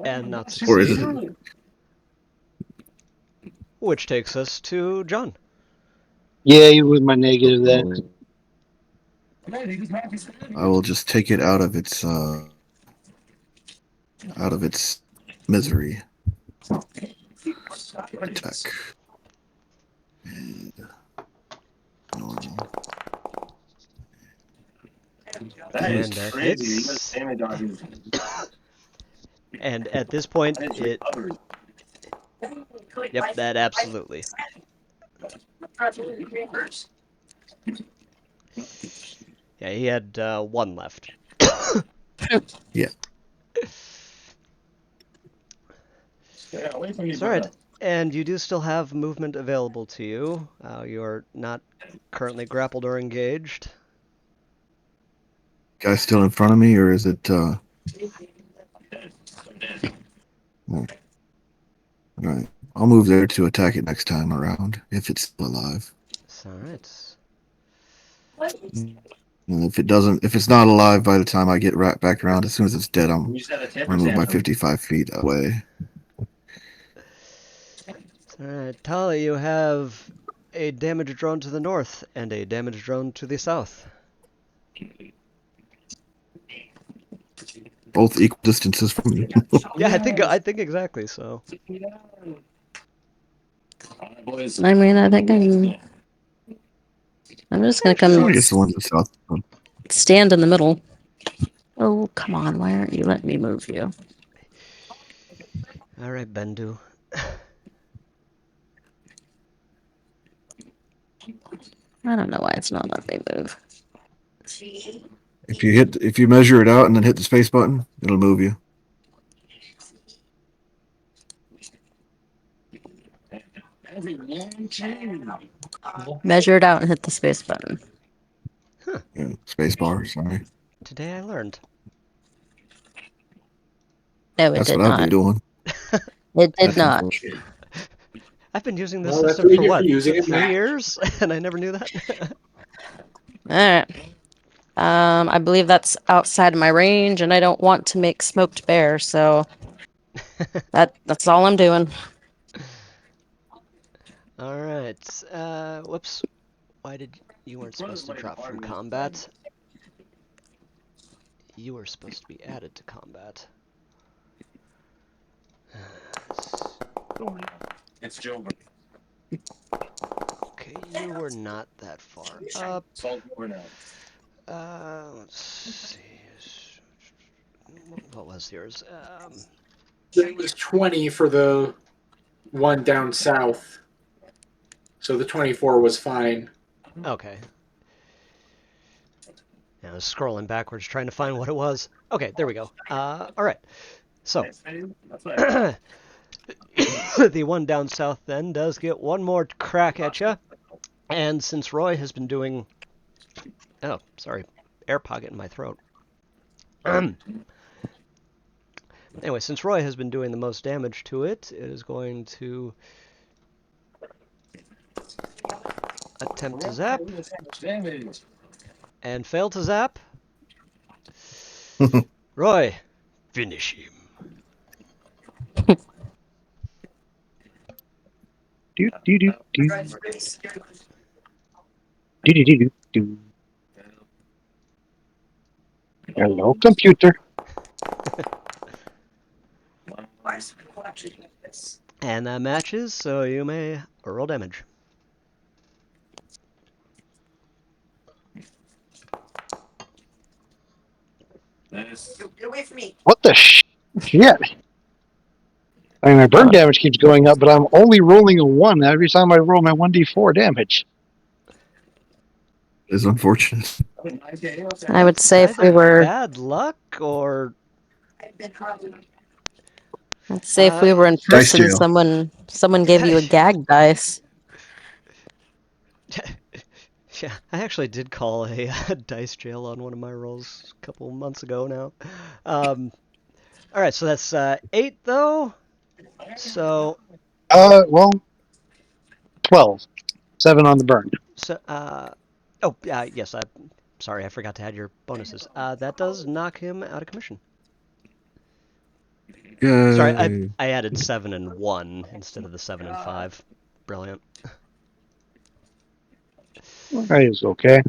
And not Or is succeed. it? Which takes us to John. Yeah, you with my negative then. I will just take it out of its misery. Attack. And normal. And that hits. And at this point, it... Yep, that absolutely. Yeah, he had 1 left. Yeah. Alright, and you do still have movement available to you. You're not currently grappled or engaged. Guy still in front of me, or is it? All right. I'll move there to attack it next time around if it's still alive. Alright. And if it's not alive by the time I get right back around, as soon as it's dead, I'm gonna move my 55 feet away. Alright, Tali, you have a damage drone to the north and a damage drone to the south. Both equal distances from me. Yeah, I think exactly so. I mean, I think I'm just gonna come I guess the one to the south. stand in the middle. Oh, come on, why aren't you letting me move you? Alright, Bendu. I don't know why it's not letting me move. If you measure it out and then hit the space button, it'll move you. Measure it out and hit the space button. Yeah, space bar. Sorry, Today I learned. No, it that's did what I'll be not. doing. It did That's not. unfortunate. I've been using this Well, that's system what you for get what, for using it 3 back. years, and I never knew that. All right. I believe that's outside of my range, and I don't want to make smoked bear, so that's all I'm doing. All right. Whoops. Why did you weren't supposed to drop from combat? You were supposed to be added to combat. It's Joe. Okay, you were not that far up. It's all over now. Let's see. What was yours? It was 20 for the one down south. So the 24 was fine. Okay. I was scrolling backwards trying to find what it was. Okay, there we go. All right. So, the one down south then does get one more crack at you. And since Roy has been doing... Oh, sorry. Air pocket in my throat. Anyway, since Roy has been doing the most damage to it, it is going to attempt to zap and fail to zap. Roy, finish him. Do do do do. Do do do do do. Hello, computer. And that matches, so you may roll damage. Get away from me. What the shit? I mean, my burn damage keeps going up, but I'm only rolling a 1 every time I roll my 1d4 damage. It's unfortunate. I would say if we Either were, bad luck or... I'd say if we were in Dice person, jail. someone gave you a gag dice. Yeah, I actually did call a dice jail on one of my rolls a couple months ago now. All right, so that's 8 though. So, Well, 12. 7 on the burn. yes, sorry, I forgot to add your bonuses. That does knock him out of commission. Sorry, Yay. I added 7 and 1 instead of the 7 and 5. Brilliant. That is okay.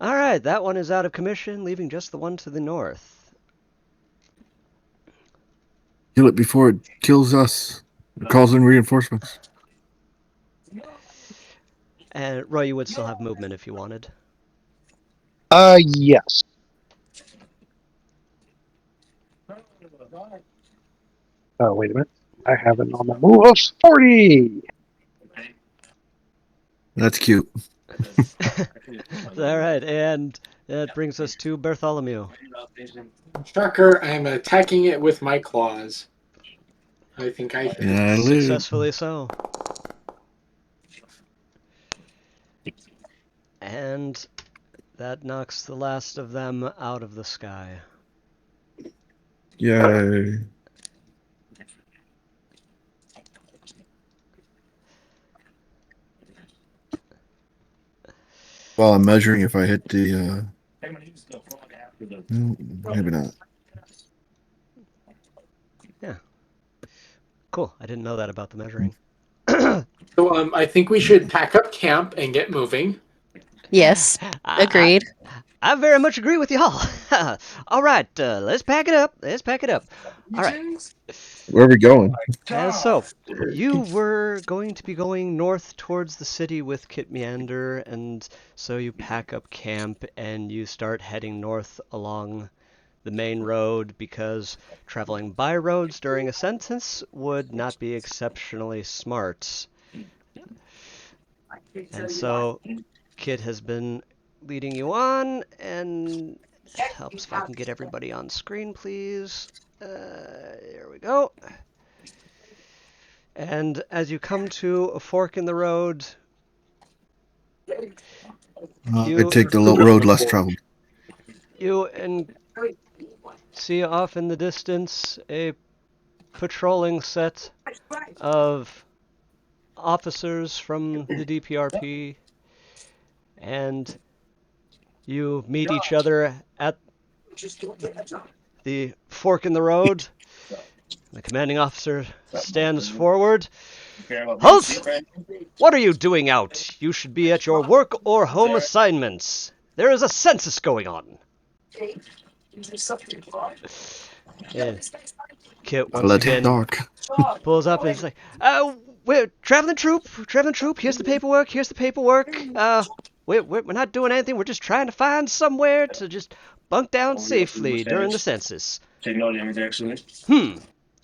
All right, that one is out of commission, leaving just the one to the north. Kill it before it kills us. It calls in reinforcements. And Roy, you would still have movement if you wanted. Yes. Oh, wait a minute. I have a normal move of 40. That's cute. All right, and that brings us to Bartholomew. Shocker, I'm attacking it with my claws. I think I hit. Yeah, Successfully so. And that knocks the last of them out of the sky. Yay. While I'm measuring if I hit the maybe not. Yeah. Cool. I didn't know that about the measuring. So I think we should pack up camp and get moving. Yes, agreed. I very much agree with y'all. All right, let's pack it up. All right. Where are we going? So, you were going to be going north towards the city with Kit Meander, and so you pack up camp and you start heading north along the main road because traveling by roads during a sentence would not be exceptionally smart. And so Kit has been leading you on, and helps if I can get everybody on screen, please. There we go. And as you come to a fork in the road, I take the road less traveled. you and see off in the distance a patrolling set of officers from the DPRP, and you meet each other at the fork in the road. The commanding officer stands forward. Halt! What are you doing out? You should be at your work or home assignments. There is a census going on. And Kit I once let him again talk. pulls up and is like, we're traveling troop, here's the paperwork, we're not doing anything, we're just trying to find somewhere to just bunk down safely during the census.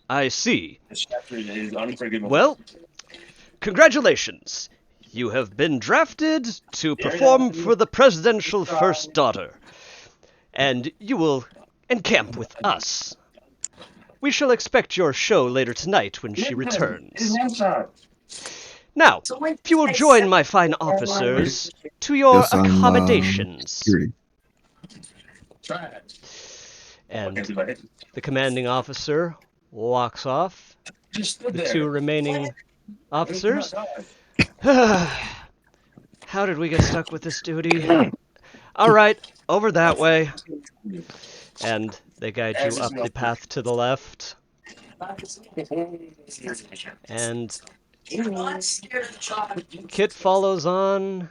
I see. Well, congratulations. You have been drafted to perform for the presidential first daughter, and you will encamp with us. We shall expect your show later tonight when she returns. Now, if you will join my fine officers to your Yes, I'm accommodations. security. And the commanding officer walks off. The two remaining officers. How did we get stuck with this duty? All right, over that way. And they guide you up the path to the left. And Kit follows on.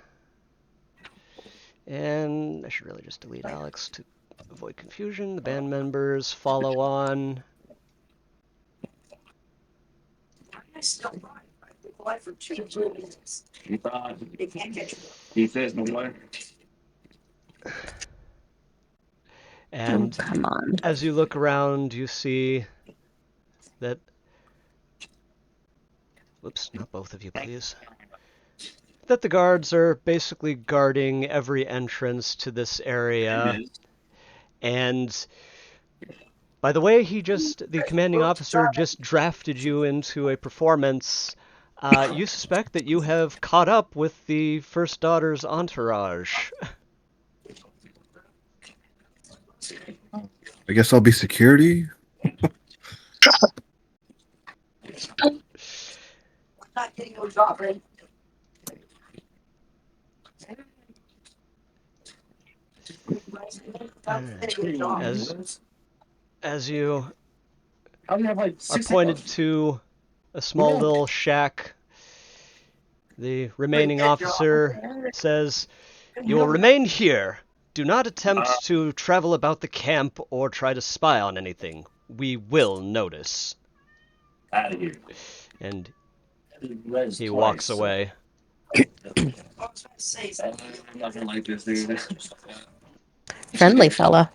And I should really just delete Alex to avoid confusion. The band members follow on. And Come on. as you look around, you see that... Whoops, not both of you, please. That the guards are basically guarding every entrance to this area. And by the way, the commanding officer just drafted you into a performance. You suspect that you have caught up with the first daughter's entourage. I guess I'll be security. Not getting no job, right? As you are pointed to a small little shack, the remaining officer says, "You will remain here. Do not attempt to travel about the camp or try to spy on anything. We will notice." And he walks away. Nothing like this, dude. Friendly fella.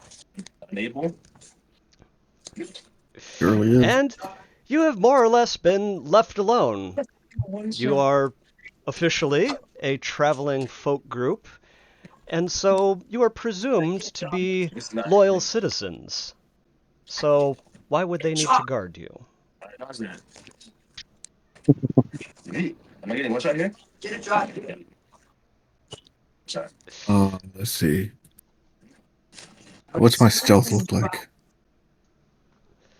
Surely is. And you have more or less been left alone. You are officially a traveling folk group, and so you are presumed to be loyal citizens. So why would they need to guard you? Am I getting one shot here? Get a job. Let's see. What's my stealth look like?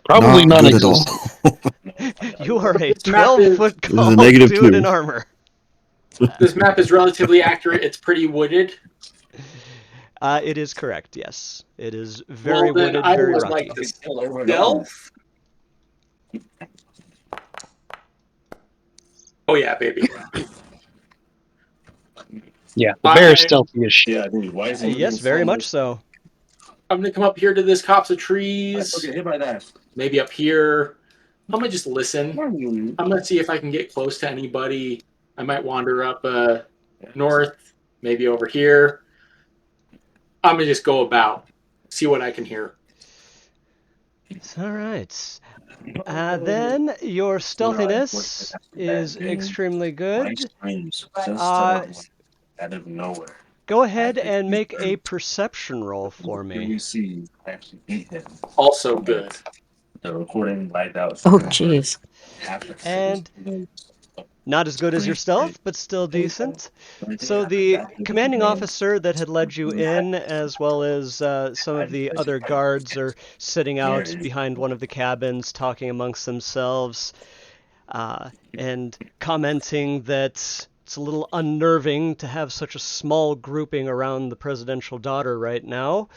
Probably Not none good at all. You are a map is- 12-foot This is a tall negative dude 2. in armor. This map is relatively accurate. It's pretty wooded. It is correct, yes. It is very Well, then wooded, I very would rocky. like to stealth. Oh yeah, baby. Yeah, the bear's stealthy as shit. Yeah, dude. Why is he Yes, very much so. I'm gonna come up here to this copse of trees. Okay, hit by that. Maybe up here. I'm gonna just listen. I'm gonna see if I can get close to anybody. I might wander up north, maybe over here. I'm gonna just go about, see what I can hear. All right. Then your stealthiness is extremely good. Nice dreams. Just out of nowhere. Go ahead and make a perception roll for me. Also good. The recording light out. Oh, jeez. And not as good as your stealth, but still decent. So the commanding officer that had led you in, as well as some of the other guards, are sitting out behind one of the cabins talking amongst themselves and commenting that it's a little unnerving to have such a small grouping around the presidential daughter right now.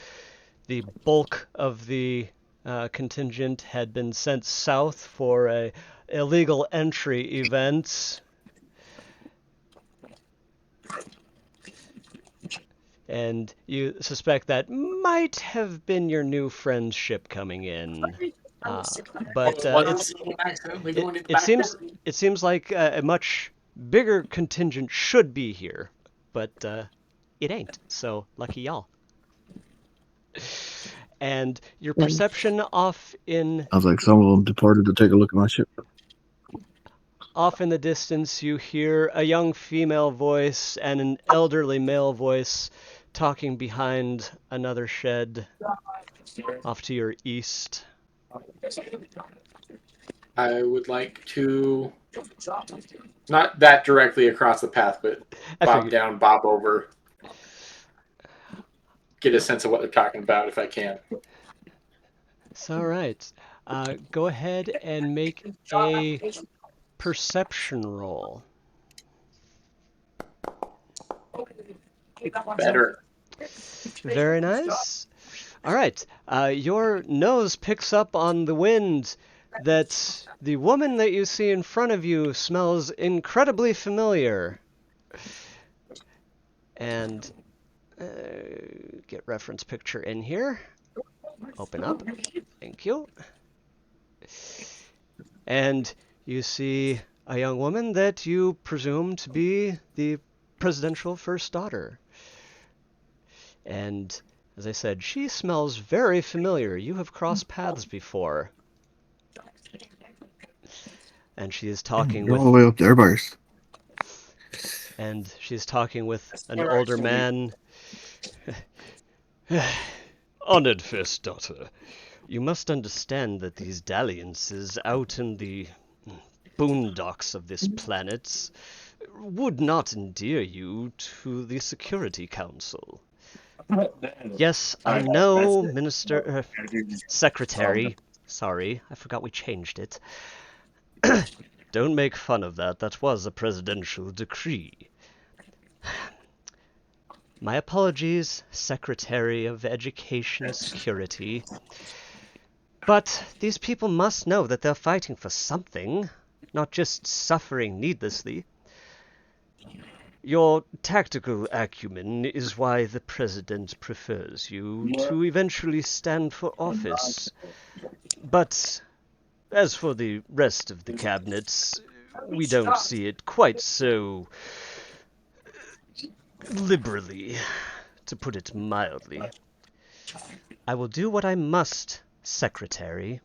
The bulk of the contingent had been sent south for a illegal entry event. And you suspect that might have been your new friend's ship coming in. But Accidentally it, going in the it back seems door. it seems like a much bigger contingent should be here, but it ain't. So lucky y'all. And your perception I was like, some of them departed to take a look at my ship. off in the distance, you hear a young female voice and an elderly male voice talking behind another shed off to your east. I would like to, not that directly across the path, but I bob figured. down, bob over, get a sense of what they're talking about if I can. It's all right. Go ahead and make a perception roll. Better. Very nice. All right. Your nose picks up on the wind that the woman that you see in front of you smells incredibly familiar. And get reference picture in here. Open up. Thank you. And you see a young woman that you presume to be the presidential first daughter. And as I said, she smells very familiar. You have crossed paths before. And she is talking You're all the with way up there, bars. and she's talking with an older man. Honored first daughter, you must understand that these dalliances out in the boondocks of this planet would not endear you to the Security Council. Yes, I know, Secretary. Sorry, I forgot we changed it. Don't make fun of that. That was a presidential decree. My apologies, Secretary of Education Security. But these people must know that they're fighting for something, not just suffering needlessly. Your tactical acumen is why the President prefers you to eventually stand for office. But as for the rest of the cabinets, we don't see it quite so liberally, to put it mildly. I will do what I must, Secretary.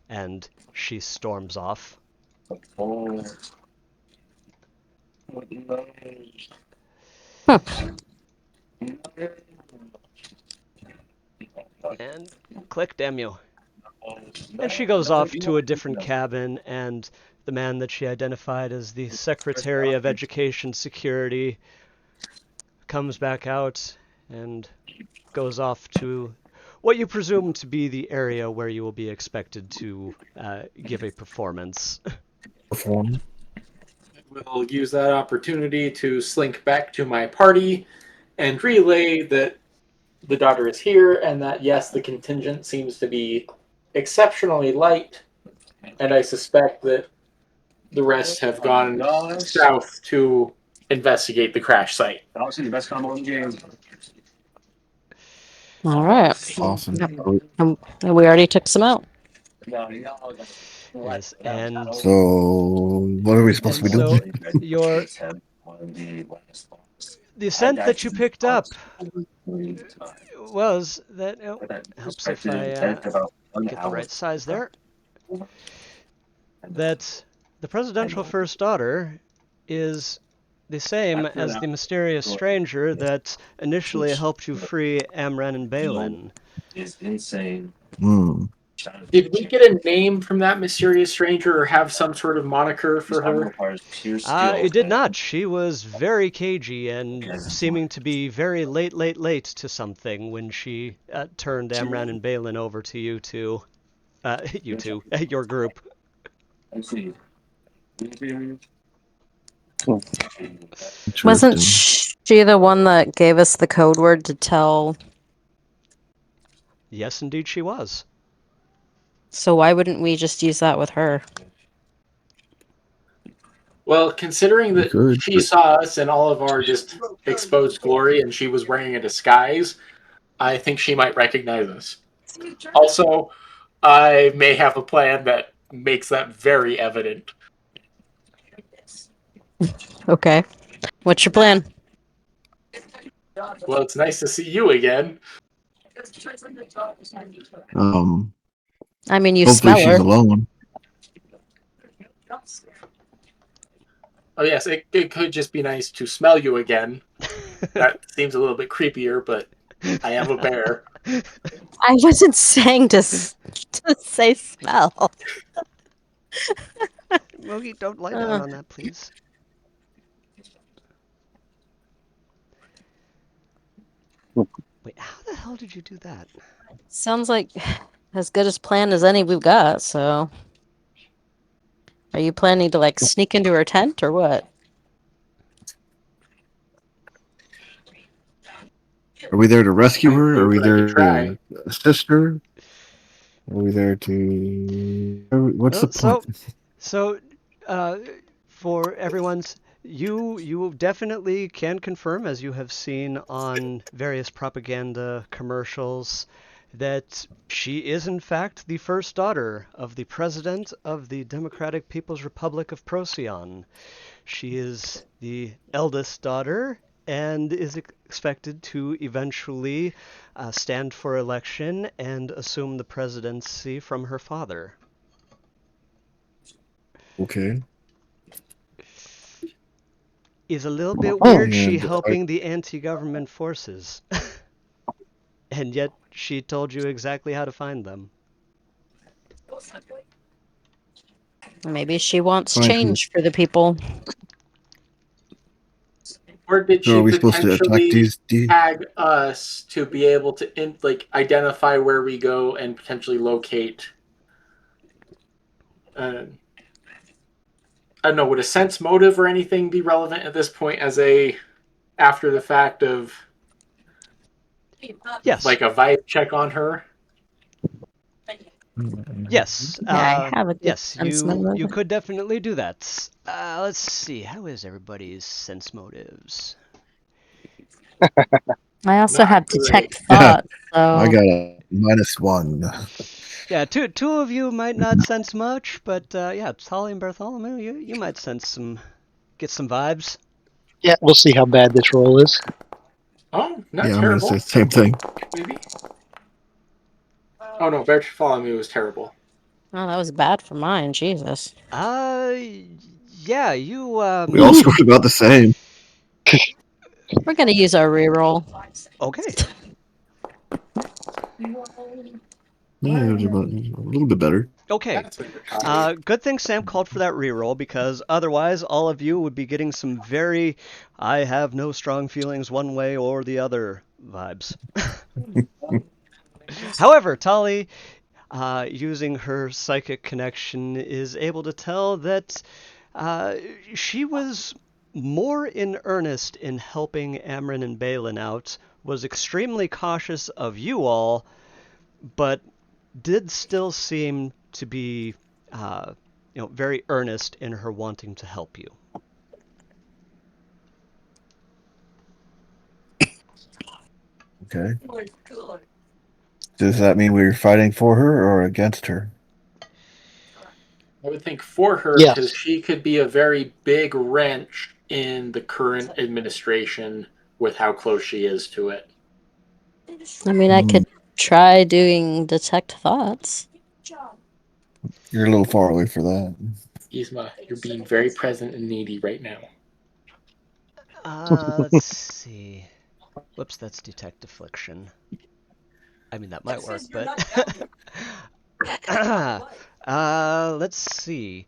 And she storms off. And click, damn you. And she goes off to a different cabin, and the man that she identified as the Secretary of Education Security comes back out and goes off to what you presume to be the area where you will be expected to give a performance. Perform. We'll use that opportunity to slink back to my party and relay that the daughter is here and that, yes, the contingent seems to be exceptionally light, and I suspect that the rest have gone south to investigate the crash site. Obviously, the best combo in the game. All right. Awesome. And we already took some out. Yes, and So, what are we supposed to be so doing? your the scent that you picked up was that helps if I get the right size there. That the presidential first daughter is The same as the mysterious stranger that initially helped you free Amran and Balin. Is insane. Hmm. Did we get a name from that mysterious stranger or have some sort of moniker for her? Requires pure skill. It did not. She was very cagey and seeming to be very late to something when she turned Amran and Balin over to you two. You two, your group. Wasn't Interesting. she the one that gave us the code word to tell? Yes, indeed, she was. So why wouldn't we just use that with her? Well, considering You that could. she saw us in all of our just exposed glory and she was wearing a disguise, I think she might recognize us. Also, I may have a plan that makes that very evident. Okay. What's your plan? Well, it's nice to see you again. Um. I mean, you Hopefully smell she's her. alone. Oh, yes, it could just be nice to smell you again. That seems a little bit creepier, but I am a bear. I wasn't saying to say smell. Mogi, don't lie down on that, please. Wait, how the hell did you do that? Sounds like as good as plan as any we've got, so. Are you planning to like sneak into her tent or what? Are we there to rescue her? Are we But I could there try. to assist her? Are we there to? What's the Well, point? so, uh, for everyone's, you definitely can confirm, as you have seen on various propaganda commercials, that she is in fact the first daughter of the president of the Democratic People's Republic of Procyon. She is the eldest daughter and is expected to eventually stand for election and assume the presidency from her father. Okay. Is a little bit Oh, weird she And helping the anti-government forces. And yet she told you exactly how to find them. Maybe she wants find who? change for the people. Or did So she are we supposed to attack potentially these? tag us to be able to identify where we go and potentially locate? I don't know. Would a sense motive or anything be relevant at this point as a after the fact of Yes. like a vibe check on her? Yes. Yeah, I have a good Yes, sense you motive. could definitely do that. Let's see. How is everybody's sense motives? I also Not have great. detect I thoughts, so got a -1. Yeah, two of you might not sense much, but yeah, Tolly and Bartholomew, you might get some vibes. yeah, we'll see how bad this roll is. Oh, not Yeah, I'm gonna say terrible. the same thing. Maybe. Oh no, Bartholomew was terrible. oh, that was bad for mine. Jesus. Uh, yeah, you We all scored about the same. We're gonna use our reroll. okay. Yeah, it was about a little bit better. Okay. That's what you're talking. Good thing Sam called for that reroll because otherwise all of you would be getting some very I have no strong feelings one way or the other vibes. However, Tali, using her psychic connection, is able to tell that she was more in earnest in helping Amrin and Balin out, was extremely cautious of you all, but did still seem to be, uh, very earnest in her wanting to help you. Okay. Does that mean we're fighting for her or against her? I would think for her because Yes. she could be a very big wrench in the current administration with how close she is to it. I mean, I could try doing detect thoughts. You're a little far away for that. Yzma, you're being very present and needy right now. Let's see. Whoops, that's detect affliction. I mean, that might work, but let's see.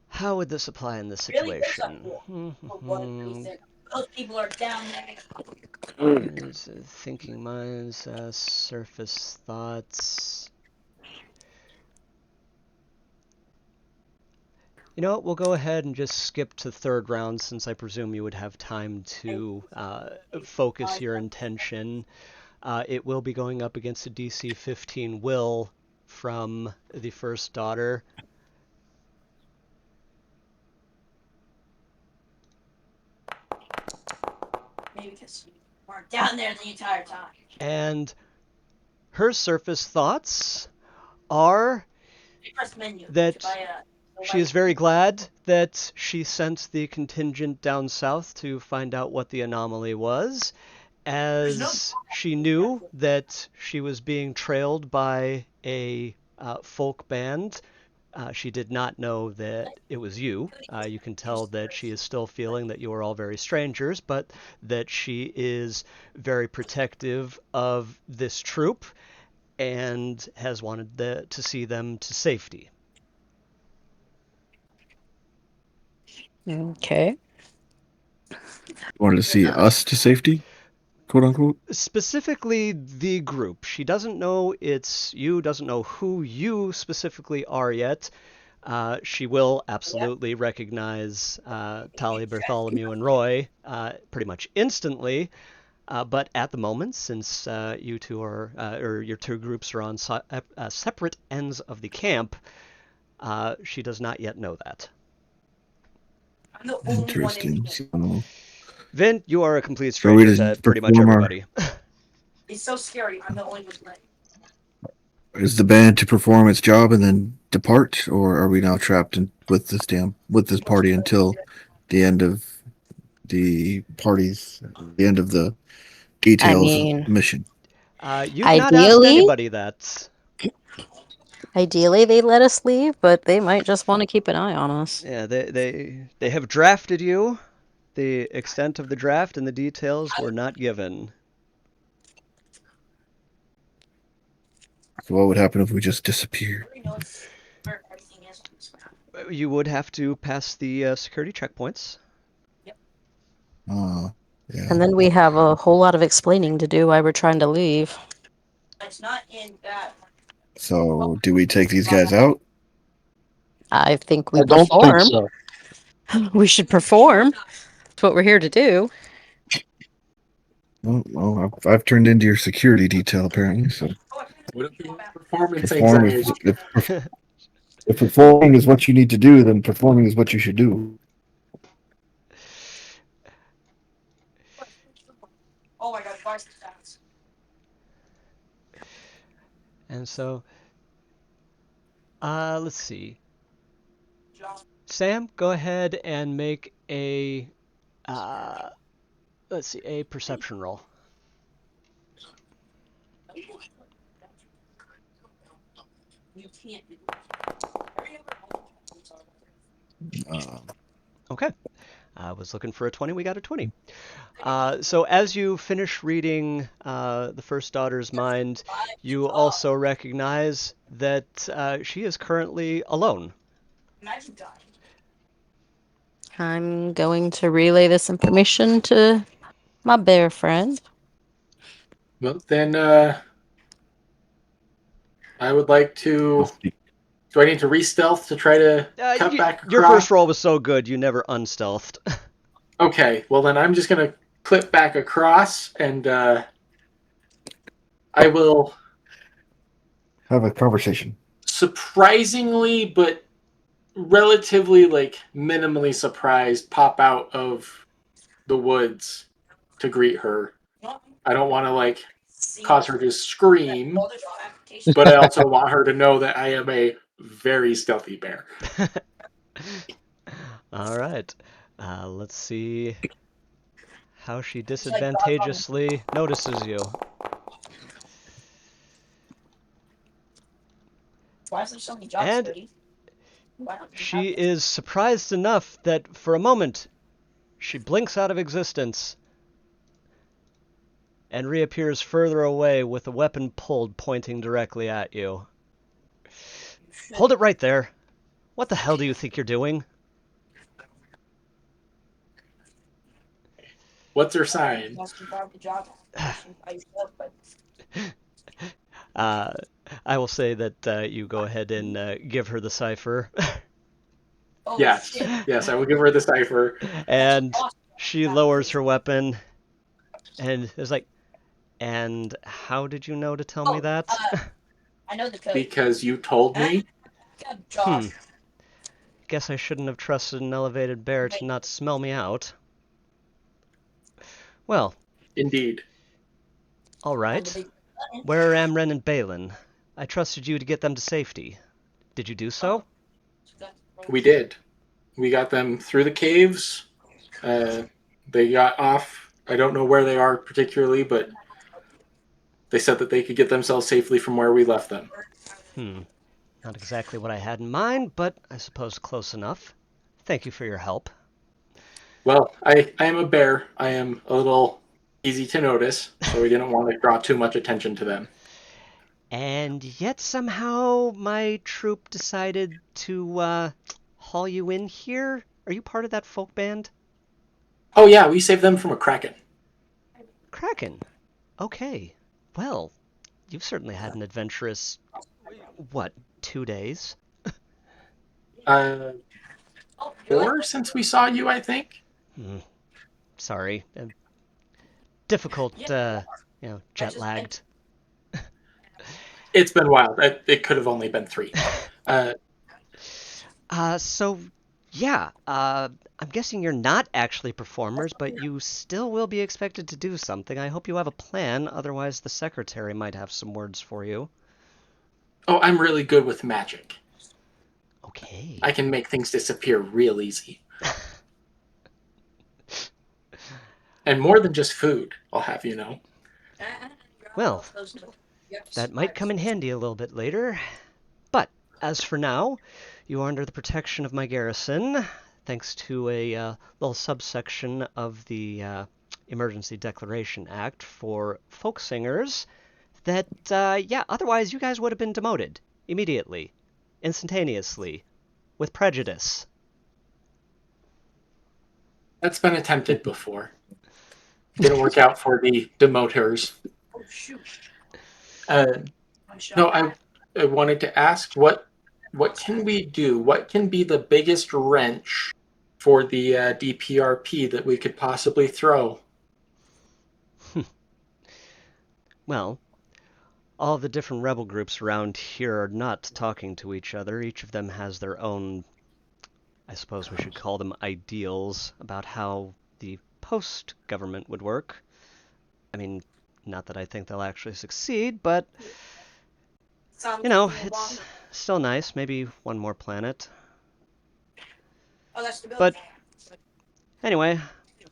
How would this apply in this situation? Those people are down there. Thinking minds, surface thoughts. You know what, we'll go ahead and just skip to third round since I presume you would have time to focus your intention. It will be going up against a DC 15 will from the first daughter. Maybe because you weren't down there the entire time. And her surface thoughts are Press menu. that she is very glad that she sent the contingent down south to find out what the anomaly was, as she knew that she was being trailed by a folk band. She did not know that it was you. You can tell that she is still feeling that you are all very strangers, but that she is very protective of this troop and has wanted to see them to safety. Okay. Wanted to see us to safety, quote unquote. Specifically, the group. She doesn't know it's you, doesn't know who you specifically are yet. She will absolutely recognize Talia, Bartholomew, and Roy pretty much instantly. But at the moment, since you two are, or your two groups are on separate ends of the camp, she does not yet know that. I'm the only one in Interesting. here. So, Vin, you are a complete so we stranger to just pretty much perform our. everybody. It's so scary. I'm the only one playing. Is the band to perform its job and then depart, or are we now trapped with this party until the end of the end of the I details of mean, the mission? You've not asked ideally, anybody that. ideally they let us leave, but they might just want to keep an eye on us. Yeah, they have drafted you. The extent of the draft and the details were not given. So what would happen if we just disappear? Everybody knows where everything is. You would have to pass the security checkpoints. Yeah. And then we have a whole lot of explaining to do why we're trying to leave. It's not in that. So do we take these guys out? I think we I don't think perform. so. We should perform. That's what we're here to do. Well, I've turned into your security detail apparently. So What if we have performance perform anxiety? if performing is what you need to do, then performing is what you should do. Oh my god, bars stats. And so, let's see. Sam, go ahead and make a, let's see, a perception roll. You can't do Okay. I was looking for a 20. We got a 20. So as you finish reading the first daughter's mind, you also recognize that she is currently alone. Imagine dying. I'm going to relay this information to my bear friend. Well, then I would like to. Do I need to re-stealth to try to cut back across? Your first roll was so good, you never unstealthed. Okay, well then I'm just gonna clip back across, and I will Have a conversation. surprisingly, but relatively minimally surprised, pop out of the woods to greet her. I don't want to cause her to scream, but I also want her to know that I am a very stealthy bear. All right. Let's see how she disadvantageously notices you. Why is there so many jobs, And Cody? Why don't you she have this? is surprised enough that for a moment She blinks out of existence and reappears further away with the weapon pulled, pointing directly at you. Hold it right there. What the hell do you think you're doing? What's her sign? Uh, I will say that you go ahead and give her the cipher. Yes. Yes, I will give her the cipher. And she lowers her weapon and is like, and how did you know to tell me that? I know the code. Because you told me. Josh. Guess I shouldn't have trusted an elevated bear to not smell me out. Well, Indeed. all right. Where are Amren and Balin? I trusted you to get them to safety. Did you do so? We did. We got them through the caves. They got off. I don't know where they are particularly, but they said that they could get themselves safely from where we left them. Not exactly what I had in mind, but I suppose close enough. Thank you for your help. Well, I am a bear. I am a little easy to notice, so we didn't want to draw too much attention to them. And yet somehow my troop decided to haul you in here? Are you part of that folk band? Oh yeah, we saved them from a kraken. Kraken. Okay. Well, you've certainly had an adventurous, what, 2 days? 4 since we saw you, I think. Sorry. Difficult, jet lagged. It's been wild. It could have only been 3. So, yeah, I'm guessing you're not actually performers, but you still will be expected to do something. I hope you have a plan, otherwise the secretary might have some words for you. Oh, I'm really good with magic. Okay. I can make things disappear real easy. And more than just food, I'll have you know. Well, that might come in handy a little bit later. But, as for now, you are under the protection of my garrison, thanks to a little subsection of the Emergency Declaration Act for folk singers that, otherwise you guys would have been demoted immediately, instantaneously, with prejudice. That's been attempted before. Didn't work out for the demoters. Oh shoot. No, I wanted to ask what can we do? What can be the biggest wrench for the DPRP that we could possibly throw? Well, all the different rebel groups around here are not talking to each other. Each of them has their own, I suppose we should call them ideals, about how the post-government would work. I mean, not that I think they'll actually succeed, but, it's still nice. Maybe one more planet. Oh, that's the But, anyway,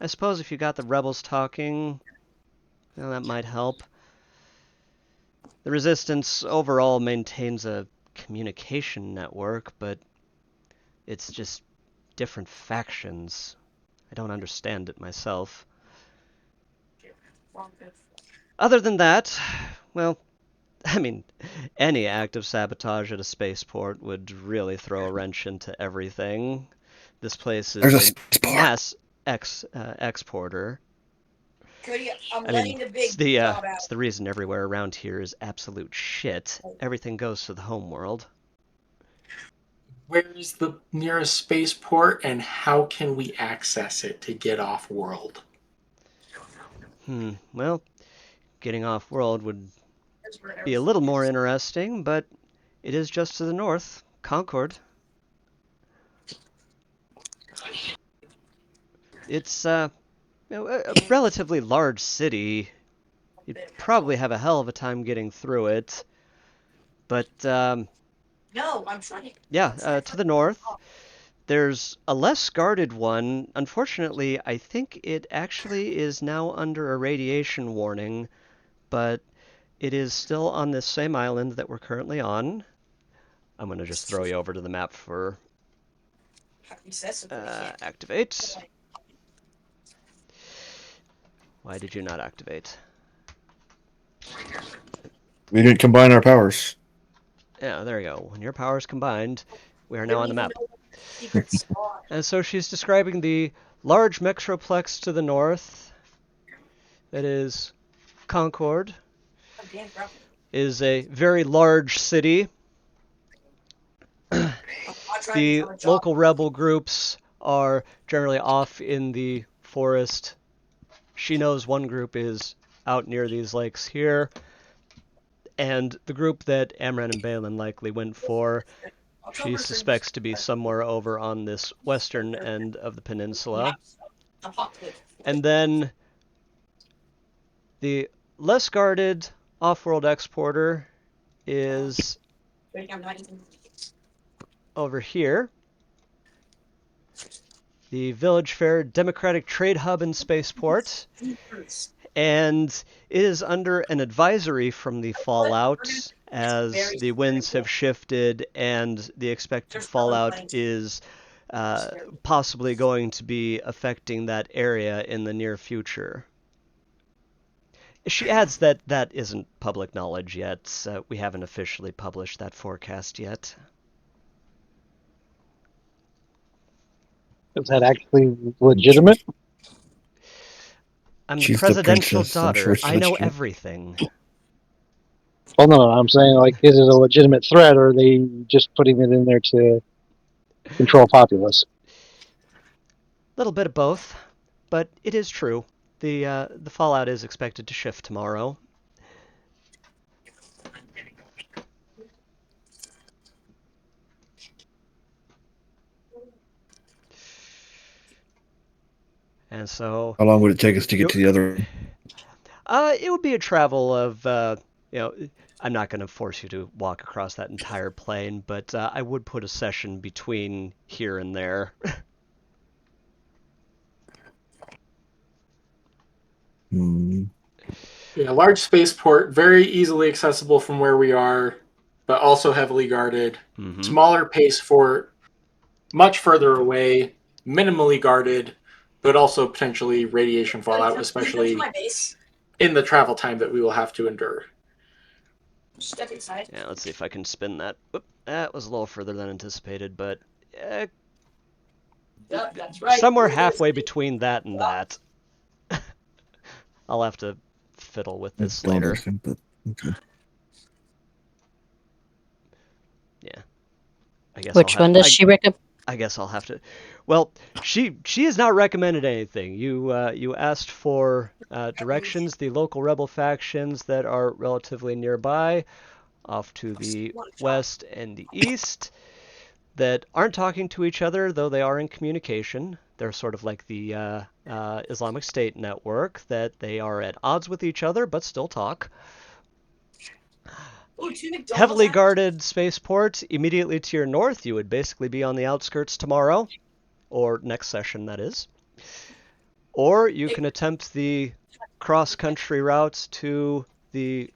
I suppose if you got the rebels talking, that might help. The Resistance overall maintains a communication network, but it's just different factions. I don't understand it myself. Other than that, well, I mean, any act of sabotage at a spaceport would really throw a wrench into everything. This place is There's a a spaceport. mass exporter. Cody, I'm I letting mean, the big job out. it's the reason everywhere around here is absolute shit. Everything goes to the home world. Where is the nearest spaceport, and how can we access it to get off world? Well, getting off world would be a little more interesting, but it is just to the north, Concord. It's a relatively large city. You'd probably have a hell of a time getting through it. But No, I'm trying. to the north, there's a less guarded one. Unfortunately, I think it actually is now under a radiation warning, but it is still on this same island that we're currently on. I'm going to just throw you over to the map for activate. Why did you not activate? We didn't combine our powers. Yeah, there you go. When your powers combined, we are now on the map. Secret spot. And so she's describing the large metroplex to the north. That is Concord. Damn graphic. Is a very large city. I'm trying to The find a job. local rebel groups are generally off in the forest. She knows one group is out near these lakes here, and the group that Amran and Balin likely went for, she suspects to be somewhere over on this western end of the peninsula. And then the less guarded off-world exporter is over here. The Village Fair Democratic Trade Hub and Spaceport. And it is under an advisory from the fallout as the winds have shifted and the expected fallout is possibly going to be affecting that area in the near future. She adds that that isn't public knowledge yet. We haven't officially published that forecast yet. Is that actually legitimate? I'm the She's the presidential princess. I'm daughter. sure it's I know legitimate. everything. Well, no, I'm saying, like, is it a legitimate threat, or are they just putting it in there to control populace? A little bit of both, but it is true. The fallout is expected to shift tomorrow. And so How long would it take us to get to the other? it would be a travel of I'm not going to force you to walk across that entire plane, but I would put a session between here and there. Yeah, large spaceport, very easily accessible from where we are, but also heavily guarded. Mm-hmm. Smaller pace for much further away, minimally guarded, but also potentially radiation fallout, especially in the travel time that we will have to endure. Step inside. Yeah, let's see if I can spin that. Whoop, that was a little further than anticipated, but Yep, that's right. somewhere halfway between that and that. I'll have to fiddle with this Still later. missing, but okay. Yeah. I guess Which one does she recommend? I guess I'll have to. Well, she has not recommended anything. You asked for directions. The local rebel factions that are relatively nearby, off to the west and the east, that aren't talking to each other, though they are in communication. They're sort of like the Islamic State network, that they are at odds with each other but still talk. Ooh, two McDonald's Heavily apples. guarded spaceport immediately to your north. You would basically be on the outskirts tomorrow, or next session, that is. Or you can attempt the cross-country route to the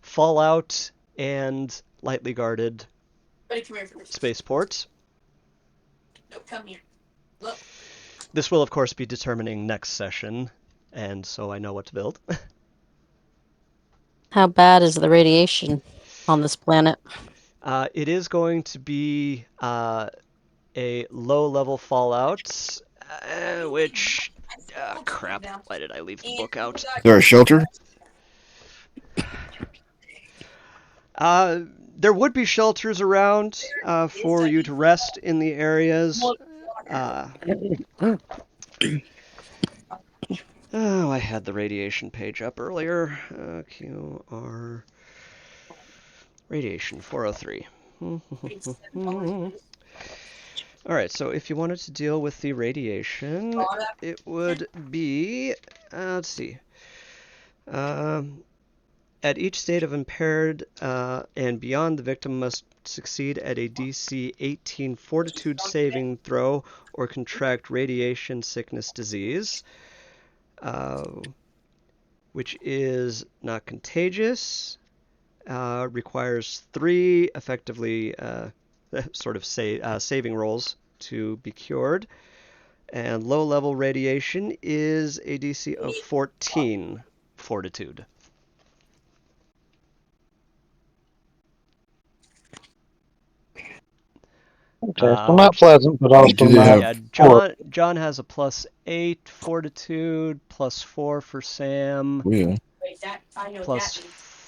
fallout and lightly guarded Buddy, come here for this. spaceport. No, come here. Look. This will, of course, be determining next session, and so I know what to build. How bad is the radiation on this planet? It is going to be a low-level fallout, which... crap, why did I leave the book out? Is there a shelter? There would be shelters around for you to rest in the areas. Oh, I had the radiation page up earlier. QR radiation 403. All right, so if you wanted to deal with the radiation, it would be, let's see. At each state of impaired and beyond, the victim must succeed at a DC 18 fortitude saving throw or contract radiation sickness disease, which is not contagious, requires 3 effectively saving rolls to be cured, And low level radiation is a DC of 14 fortitude. Okay, so not pleasant, but also Do they not have? Yeah, horrible. John has a +8 fortitude, +4 for Sam, Oh, yeah. Wait, that I know what that means.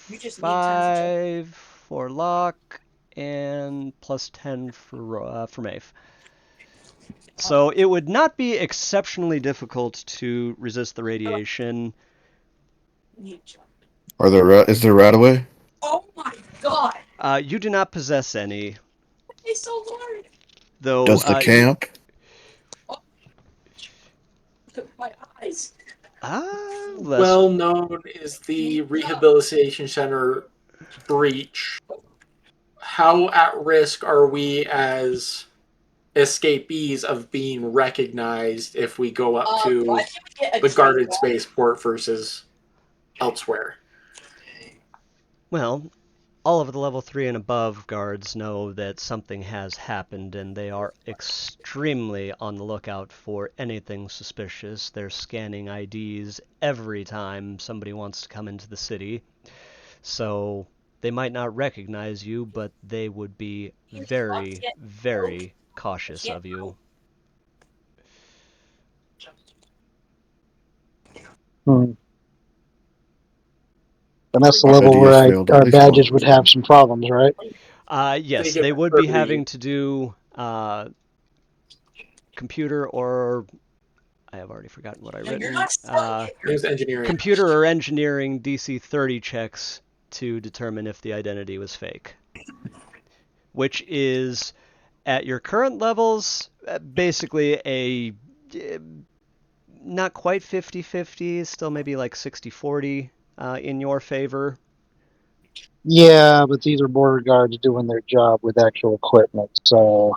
You just need tons of chips. +5 for Locke, and +10 for Maeve. So it would not be exceptionally difficult to resist the radiation. Are there? Is there Radaway? Oh my god! You do not possess any, It's so large. though. Does the camp? Look at my eyes. Less. Well known is the rehabilitation center breach. How at risk are we as escapees of being recognized if we go up Why to can't we get a the drink guarded water? spaceport versus elsewhere? Well, all of the level 3 and above guards know that something has happened, and they are extremely on the lookout for anything suspicious. They're scanning IDs every time somebody wants to come into the city. So they might not recognize you, but they would be very, very cautious of you. Hmm. And that's the Our level ideas where failed at our least badges once. would have some problems, right? Yes, get they would be early. having to do computer or I have already forgotten what I No, you're written. not selling it. It was engineering. Computer or engineering DC 30 checks to determine if the identity was fake, which is at your current levels basically a not quite 50-50, still maybe like 60-40 in your favor. Yeah, but these are border guards doing their job with actual equipment, so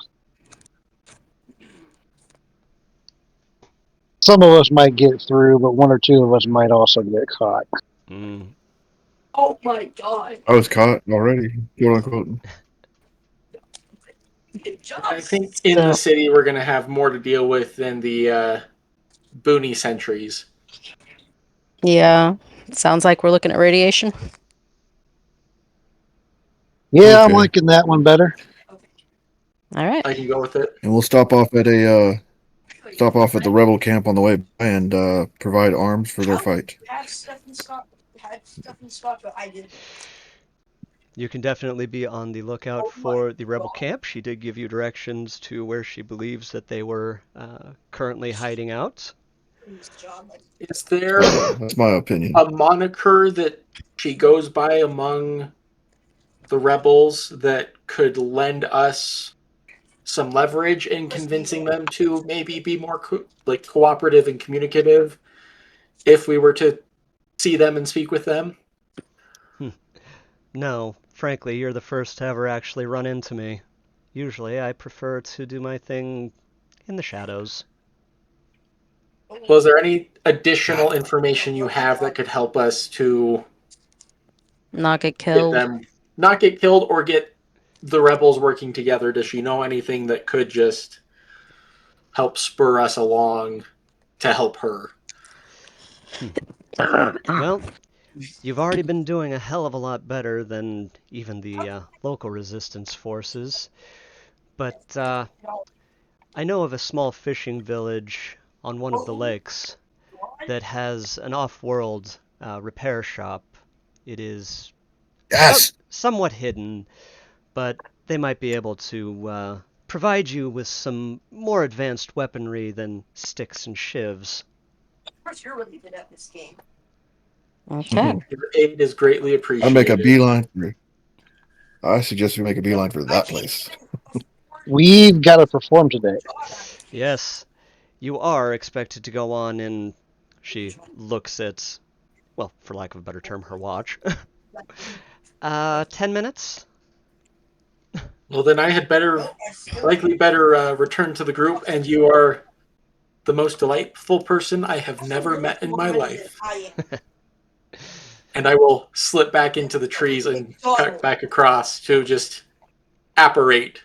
some of us might get through, but one or two of us might also get caught. Mm. Oh my god. I was caught already, quote unquote. Good job. I think in the city we're going to have more to deal with than the boony sentries. Yeah. Sounds like we're looking at radiation. Yeah, I'm Okay. liking that one better. All right. I can go with it. And we'll stop off at the rebel camp on the way by and provide arms for their fight. Have stuff in stock. Had stuff in stock, but I didn't. You can definitely be on the lookout for the rebel camp. She did give you directions to where she believes that they were currently hiding out. Is there That's my opinion. a moniker that she goes by among the rebels that could lend us some leverage in convincing them to maybe be more cooperative and communicative if we were to see them and speak with them? No, frankly, you're the first to ever actually run into me. Usually, I prefer to do my thing in the shadows. Was there any additional information you have that could help us to Not get get killed. them not get killed or get the rebels working together? Does she know anything that could just help spur us along to help her? Well, you've already been doing a hell of a lot better than even the local resistance forces, but I know of a small fishing village on one of the lakes that has an off-world repair shop. It is Yes. somewhat hidden, but they might be able to provide you with some more advanced weaponry than sticks and shivs. Of course, you're really good at this game. Okay. Your aid is greatly I appreciated. make a beeline. I suggest we make a beeline for that place. We've got to perform today. Yes, you are expected to go on and she looks at, well, for lack of a better term, her watch. 10 minutes? Well, then I had likely better return to the group, and you are the most delightful person I have never met in my life. And I will slip back into the trees and cut back across to just apparate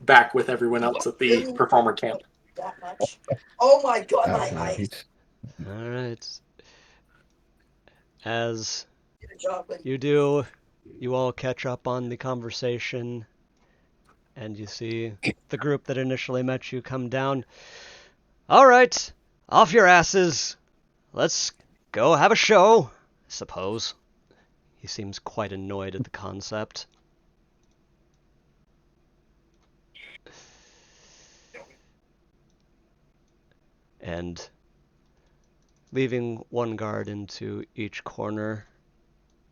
back with everyone else at the performer camp. That much. Oh my god, Oh, my yeah, eyes. All right. As Good job, but you do, you all catch up on the conversation, and you see the group that initially met you come down. All right, off your asses. Let's go have a show, I suppose. He seems quite annoyed at the concept. And leaving one guard into each corner,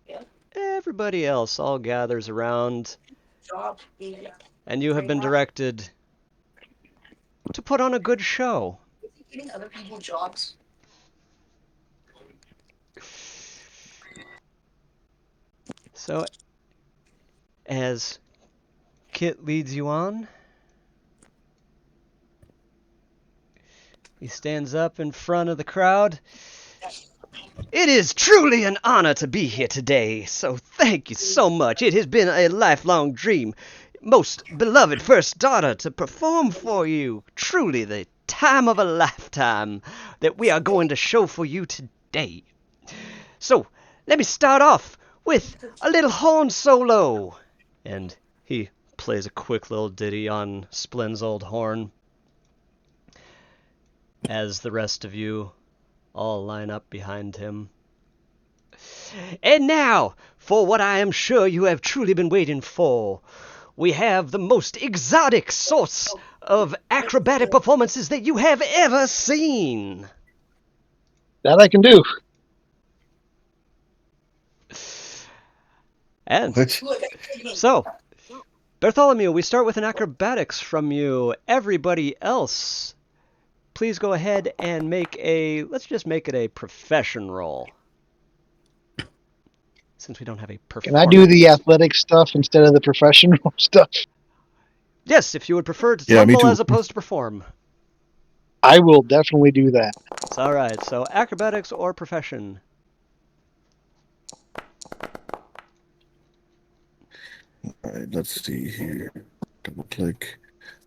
Yeah. everybody else all gathers around, job. Yeah. and you have been directed to put on a good show. Is he giving other people jobs? So, as Kit leads you on, he stands up in front of the crowd. It is truly an honor to be here today, so thank you so much. It has been a lifelong dream, most beloved first daughter, to perform for you. Truly the time of a lifetime that we are going to show for you today. So, let me start off with a little horn solo. And he plays a quick little ditty on Splin's old horn, as the rest of you all line up behind him. And now, for what I am sure you have truly been waiting for. We have the most exotic sorts of acrobatic performances that you have ever seen. That I can do. And What? so, Bartholomew, we start with an acrobatics from you. Everybody else, please go ahead and let's just make it a profession roll. Since we don't have a Can I performance. do the athletic stuff instead of the professional stuff? Yes, if you would prefer to Yeah, me tumble too. as opposed to perform. I will definitely do that. It's alright, so acrobatics or profession. All right, let's see here. Double click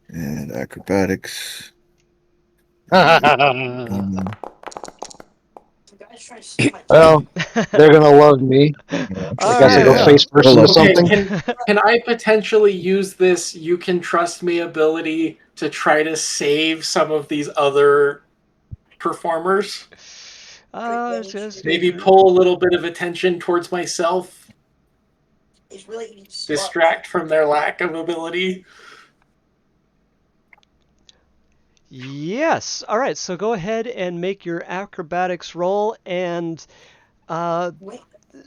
and acrobatics. Um, The guy's trying to steal my Well, they're gonna love me. I guess I go Alright. face first Hello. into Okay, something. can I potentially use this "you can trust me" ability to try to save some of these other performers? Maybe pull a little bit of attention towards myself, He's really eating slugs. distract from their lack of ability. Yes. Alright, so go ahead and make your acrobatics roll, and Wait,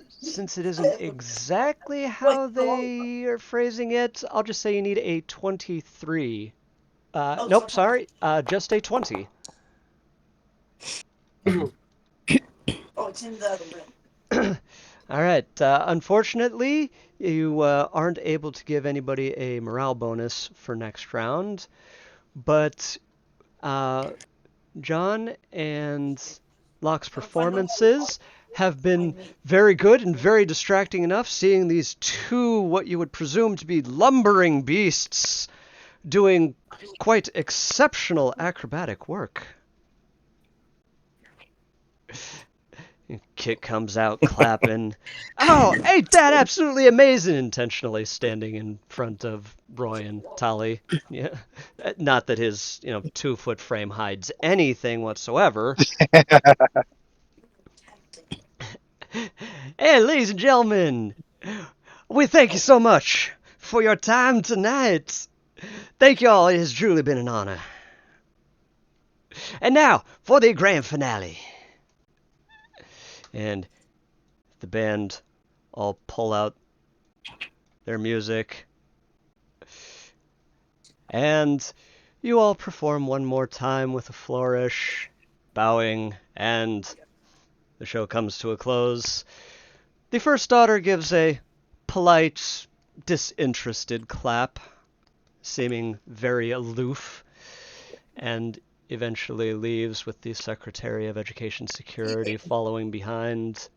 since it isn't exactly how they are phrasing it, I'll just say you need a 23. Nope, sorry, just a 20. oh, it's in the other room. Alright, unfortunately, you aren't able to give anybody a morale bonus for next round, but John and Locke's performances have been very good and very distracting enough, seeing these two, what you would presume to be lumbering beasts, doing quite exceptional acrobatic work. Kit comes out clapping. Oh, ain't that absolutely amazing? Intentionally standing in front of Roy and Tali. Yeah, not that his 2-foot frame hides anything whatsoever. Hey, ladies and gentlemen, we thank you so much for your time tonight. Thank you all. It has truly been an honor. And now for the grand finale. And the band all pull out their music. And you all perform one more time with a flourish, bowing, and the show comes to a close. The first daughter gives a polite, disinterested clap, seeming very aloof, and eventually leaves with the Secretary of Education Security following behind,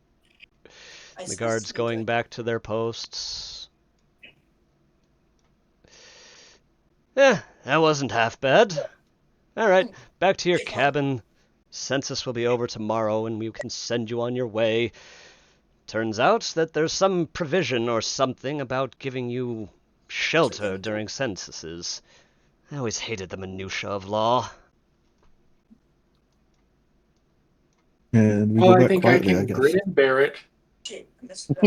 the guards going back to their posts. That wasn't half bad. All right, back to your cabin. Census will be over tomorrow, and we can send you on your way. Turns out that there's some provision or something about giving you shelter during censuses. I always hated the minutia of law. And we Well, go I back think I quietly, I can guess. grin and bear it. Shit, I messed it up.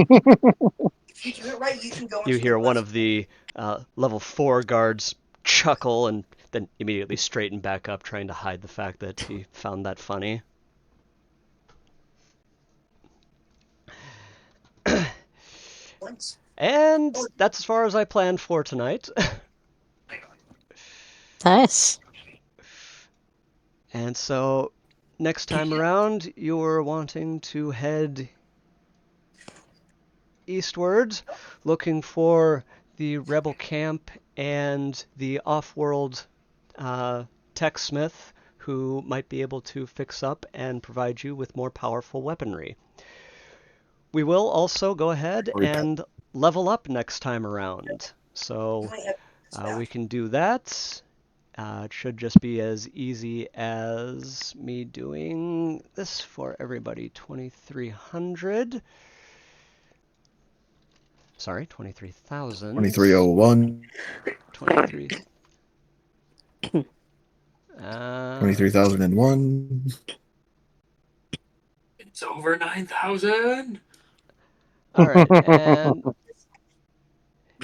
If you do it right, you can go You into hear the one west. of the level 4 guards chuckle and then immediately straighten back up, trying to hide the fact that he found that funny. Once. And that's as far as I planned for tonight. Nice. And so, next time around, you're wanting to head eastwards, looking for the rebel camp and the off-world tech smith who might be able to fix up and provide you with more powerful weaponry. We will also go ahead and level up next time around. So we can do that. It should just be as easy as me doing this for everybody. 2300. Sorry, 23,000. 2301. 23. 23,001. It's over 9,000. All right, and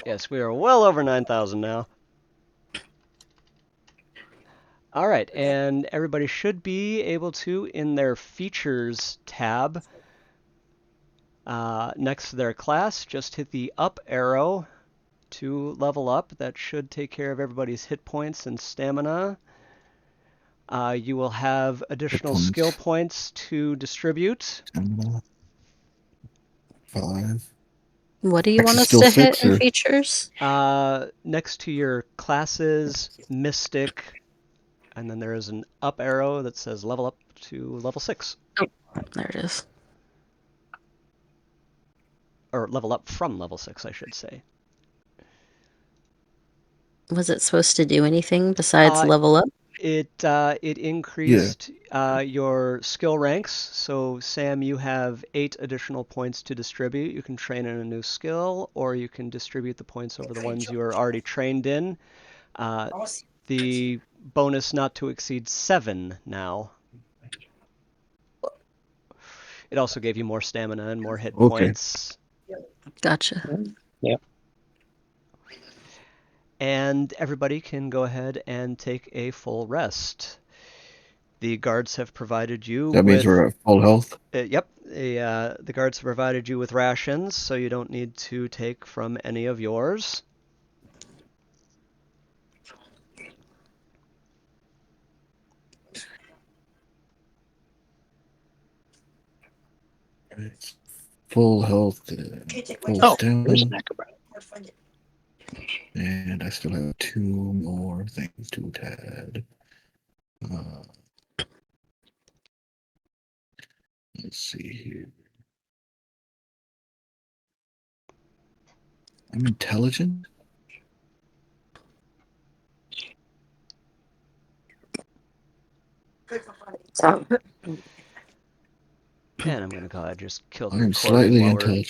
yes, we are well over 9,000 now. All right, and everybody should be able to, in their features tab, next to their class, just hit the up arrow to level up. That should take care of everybody's hit points and stamina. You will have additional points. skill points to distribute. 5. What do you X want is us still to hit 6, in or features? Next to your classes, Mystic, and then there is an up arrow that says level up to level 6. There it is. Or level up from level 6, I should say. Was it supposed to do anything besides level up? It increased your skill ranks. So Sam, you have 8 additional points to distribute. You can train in a new skill, or you can distribute the points over the ones you are already trained in. The bonus not to exceed 7 now. It also gave you more stamina and more hit points. Gotcha. Yep. And everybody can go ahead and take a full rest. The guards have provided you that means we're at full health. Yep, the guards have provided you with rations, so you don't need to take from any of yours. It's full health. Full Oh, stamina. there's an acrobat. And I still have 2 more things to add. Let's see here. I'm intelligent. And I'm gonna go ahead and just kill the I'm recording slightly while we're intelligent.